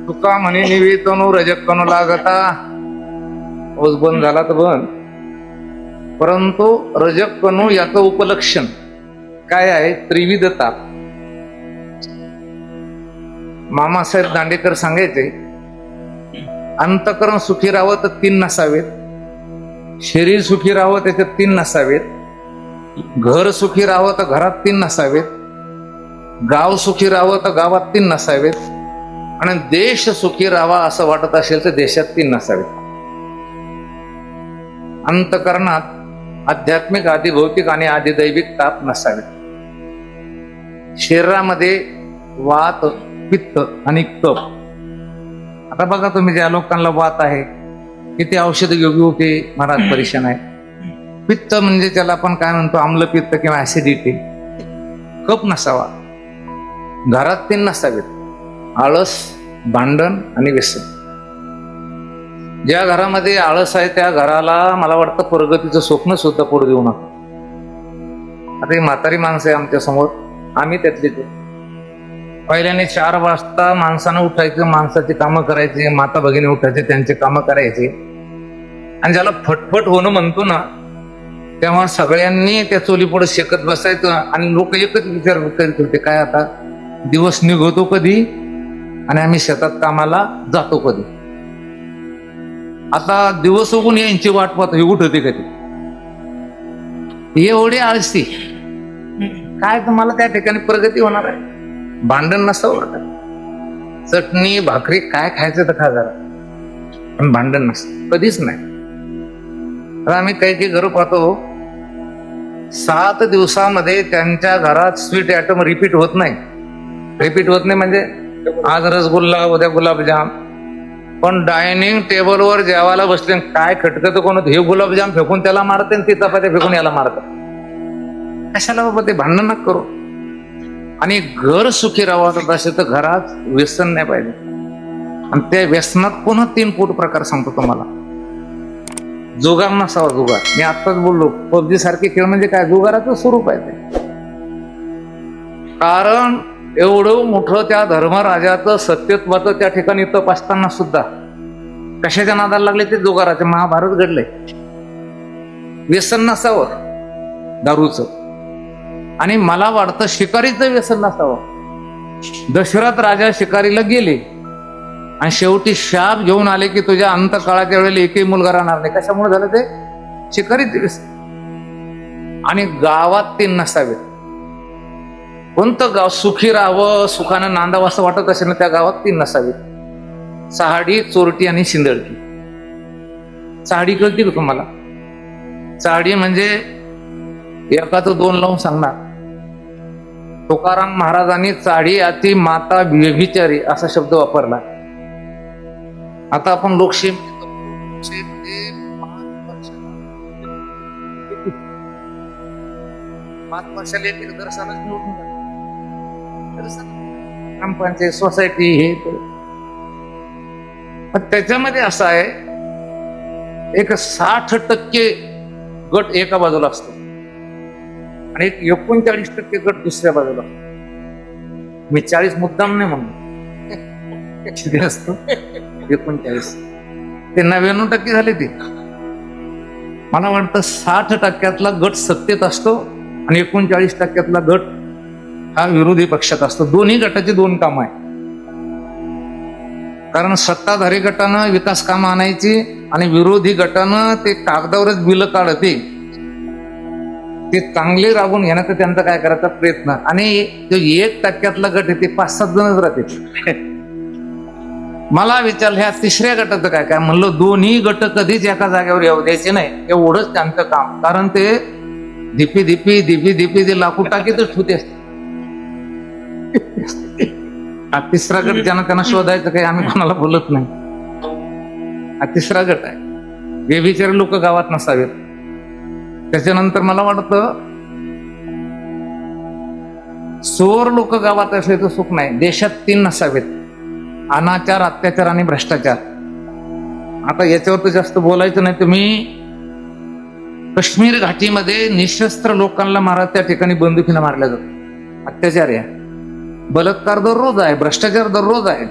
तुका म्हणे निवेतनो रजकनो लागता. पाऊस बंद झाला तर बंद, परंतु रजकनो याचं उपलक्षण काय आहे? त्रिविधता. मामासाहेब दांडेकर सांगायचे, अंतकरण सुखी राहावं तर 3 नसावेत, शरीर सुखी राहावं त्याच्यात 3 नसावेत, घर सुखी राहावं तर घरात 3 नसावेत, गाव सुखी राहावं तर गावात 3 नसावेत, आणि देश सुखी राहावा असं वाटत असेल तर देशात 3 नसावेत. अंतकरणात आध्यात्मिक, आदिभौतिक आणि आदिदैविक ताप नसावेत. शरीरामध्ये वात, पित्त आणि कफ. आता बघा तुम्ही, ज्या लोकांना वात आहे किती औषध घेऊ ते महाराज परेशान आहे. पित्त म्हणजे त्याला आपण काय म्हणतो, आम्लपित्त किंवा ऍसिडिटी. कफ नसावा. घरात 3 नसावेत, आळस, भांडण आणि व्यसन. ज्या घरामध्ये आळस आहे त्या घराला मला वाटतं प्रगतीचं स्वप्न सुद्धा पडू देऊ नका. आता ही म्हातारी माणसं आहे आमच्या समोर, आम्ही त्यातले ते. पहिल्याने 4 वाजता माणसानं उठायचं, माणसाची कामं करायची, माता भगिनी उठायचे, त्यांचे कामं करायचे. आणि ज्याला फटफट होणं म्हणतो ना, तेव्हा सगळ्यांनी त्या चोलीपुढे शेकत बसायचं. आणि लोक एकच विचार करीत होते, काय आता दिवस निघतो कधी आणि आम्ही शेतात कामाला जातो कधी. आता दिवस उगून यांची वाट पाहतो, हे उठते कधी. एवढी आळशी काय, तुम्हाला त्या ठिकाणी प्रगती होणार आहे? भांडण नसावं, चटणी भाकरी काय खायचं तर खा जरा, पण भांडण नसतं कधीच नाही. आता आम्ही काही काही घर पाहतो, 7 दिवसामध्ये त्यांच्या घरात स्वीट आयटम रिपीट होत नाही. रिपीट होत नाही म्हणजे आज रसगुल्ला, उद्या गुलाबजाम. पण डायनिंग टेबलवर जेवायला बसले, काय खटकत कोण, हे गुलाबजाम फेकून त्याला मारते आणि ती चपात्या फेकून याला मारतात. कशाला बाबा ते भांडण नका करू. आणि घर सुखी राहावं असेल तर घरात व्यसन नाही पाहिजे. आणि त्या व्यसनात पुन्हा 3 पोट प्रकार सांगतो तुम्हाला. जुगार नसावा. जुगार मी आत्ताच बोललो, पबजी सारखे खेळ म्हणजे काय, जुगाराचं स्वरूप आहे ते. कारण एवढं मोठं त्या धर्मराजाचं सत्यत्वाचं त्या ठिकाणी तप असताना सुद्धा कशाच्या नादाला लागले? ते जुगाराचे. महाभारत घडले. व्यसन नसावं दारूचं. आणि मला वाटतं शिकारीचं व्यसन नसावं. दशरथ राजा शिकारीला गेले आणि शेवटी शाप घेऊन आले की तुझ्या अंतकाळाच्या वेळेला एकही मुलगा राहणार नाही. कशामुळे झालं ते? शिकारीचं व्यसन. आणि गावात 3 नसावेत. कोणतं गाव सुखी राहावं, सुखानं नांदावं असं वाटत असेल ना, त्या गावात 3 नसावेत. चहाडी, चोरटी आणि शिंदळकी. चहाडी कळती का तुम्हाला? चहाडी म्हणजे एकाचं 2 लावून सांगणार. तुकाराम महाराजांनी चाडी अति माता व्यभिचारी असा शब्द वापरला. आता आपण लोकशाही ग्रामपंचायत, सोसायटी, हे त्याच्यामध्ये असं आहे, एक 60% गट एका बाजूला असतो आणि एक 39% गट दुसऱ्या बाजूला. मी 40 मुद्दाम नाही म्हणतो, किती असतो 39. ते 99% झाले. ते मला वाटतं 60%तला गट सत्तेत असतो आणि 39%तला गट हा विरोधी पक्षात असतो. दोन्ही गटाची 2 कामं आहे. कारण सत्ताधारी गटानं विकास कामं आणायची आणि विरोधी गटानं ते कागदावरच बिल काढते, ते चांगले राबून घेण्याचा त्यांचा काय करायचा प्रयत्न. आणि जो 1%तला गट आहे ते 5-7 जणच राहते. मला विचारलं ह्या 3ऱ्या गटाचं काय काय? म्हणलं दोन्ही गट कधीच एका जागेवर येऊ द्यायचे नाही, एवढंच त्यांचं काम. कारण ते दिपी दिपी दिपी दिपी ते लाकूड टाकीतच ठेवते असते. हा तिसरा गट ज्यांना त्यांना शोधायचं काही आम्ही कोणाला बोलत नाही. हा तिसरा गट आहे. व्यभिचारी लोक गावात नसावेत. त्याच्यानंतर मला वाटतं चोर लोक गावात असले तर सुख नाही. देशात 3 नसावेत: अनाचार, अत्याचार आणि भ्रष्टाचार. आता याच्यावर तर जास्त बोलायचं नाही. तुम्ही काश्मीर घाटीमध्ये निशस्त्र लोकांना मारा, त्या ठिकाणी बंदुकीनं मारल्या जातात. अत्याचार आहे, बलात्कार दररोज आहे, भ्रष्टाचार दररोज आहे.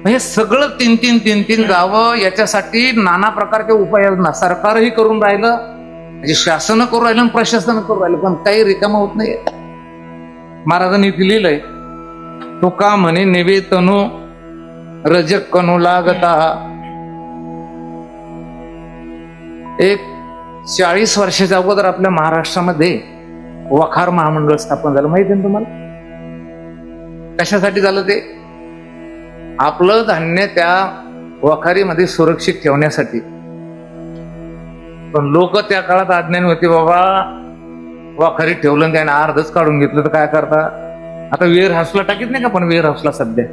हे सगळं 3 गावं. याच्यासाठी नाना प्रकारच्या उपाययोजना सरकारही करून राहिलं, म्हणजे शासन करून राहिलं आणि प्रशासन करून राहिलं, पण काही रिकामा होत नाही. महाराजांनी इथे लिहिलंय, तो का म्हणे नेवे तनु रजक कनु लागता. एक 40 वर्षाच्या अगोदर आपल्या महाराष्ट्रामध्ये वखार महामंडळ स्थापन झालं. माहिती आहे तुम्हाला कशासाठी झालं ते? आपलं धान्य त्या वखारीमध्ये सुरक्षित ठेवण्यासाठी. पण लोक त्या काळात अज्ञानी होते. बाबा वखारीत ठेवलं त्याने अर्धच काढून घेतलं तर काय करता? आता वेअर हाऊसला टाकीत नाही का? पण वेअर हाऊसला सध्या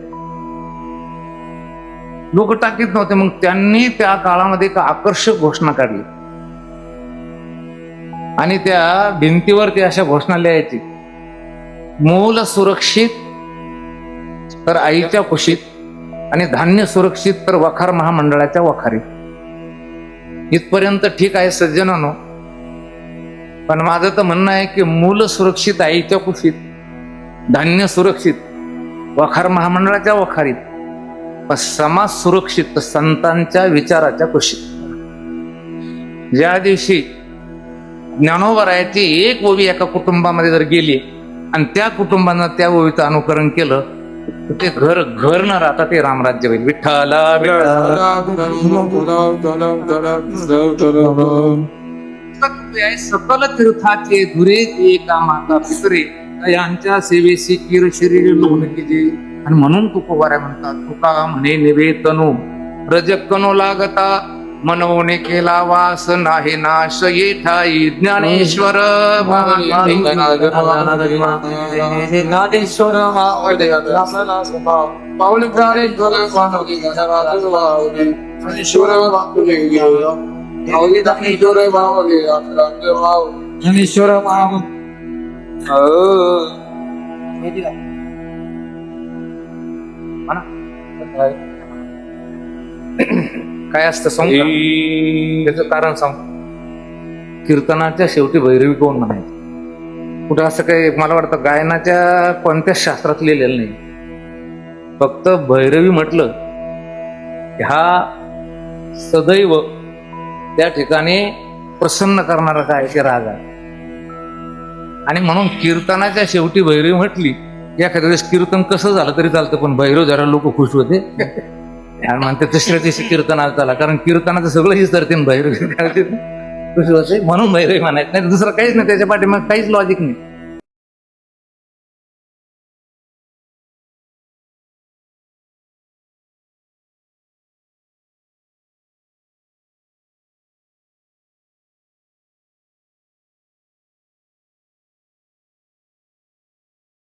लोक टाकीत नव्हते. मग त्यांनी त्या काळामध्ये एक आकर्षक घोषणा काढली आणि त्या भिंतीवर ते अशा घोषणा लिहायची: मूल सुरक्षित तर आईच्या कुशीत आणि धान्य सुरक्षित तर वखार महामंडळाच्या वखारीत. इथपर्यंत ठीक आहे सज्जनानो. पण माझं तर म्हणणं आहे की मूल सुरक्षित आईच्या कुशीत, धान्य सुरक्षित वखार महामंडळाच्या वखारीत, पण समाज सुरक्षित तर संतांच्या विचाराच्या कुशीत. ज्या दिवशी ज्ञानोबरायाची एक ओवी एका कुटुंबामध्ये जर गेली आणि त्या कुटुंबानं त्या ओवीचं अनुकरण केलं तर ते घर घर न राहता ते रामराज्य होईल. विठ्ठला सकल तीर्थाचे धुरे एका माता पितरे यांच्या सेवेशी किर शरीर लोन केले. आणि म्हणून तुकोबाऱ्या म्हणतात, तुका म्हणे नेवे तनु रजक कनु लागता, मनवणे केला वास नाही नाश येठाई. ज्ञानेश्वर काय असतं सांग, त्याचं कारण सांग. कीर्तनाच्या शेवटी भैरवी कोण म्हणायचं? कुठं असं काही मला वाटतं गायनाच्या कोणत्याच शास्त्रात लिहिलेलं नाही. फक्त भैरवी म्हटलं हा सदैव त्या ठिकाणी प्रसन्न करणारा काय ते राग आहे. आणि म्हणून कीर्तनाच्या शेवटी भैरवी म्हटली. एखाद्या वेळेस कीर्तन कसं झालं तरी चालतं, पण भैरव जरा लोक खुश होते आणि म्हणते तिसऱ्या दिवशी कीर्तनाला झाला, कारण कीर्तनाचं सगळं विसरते भैरवी खुश होते म्हणून भैरवी म्हणायचं नाही. दुसरं काहीच नाही त्याच्या पाठी, मग काहीच लॉजिक नाही.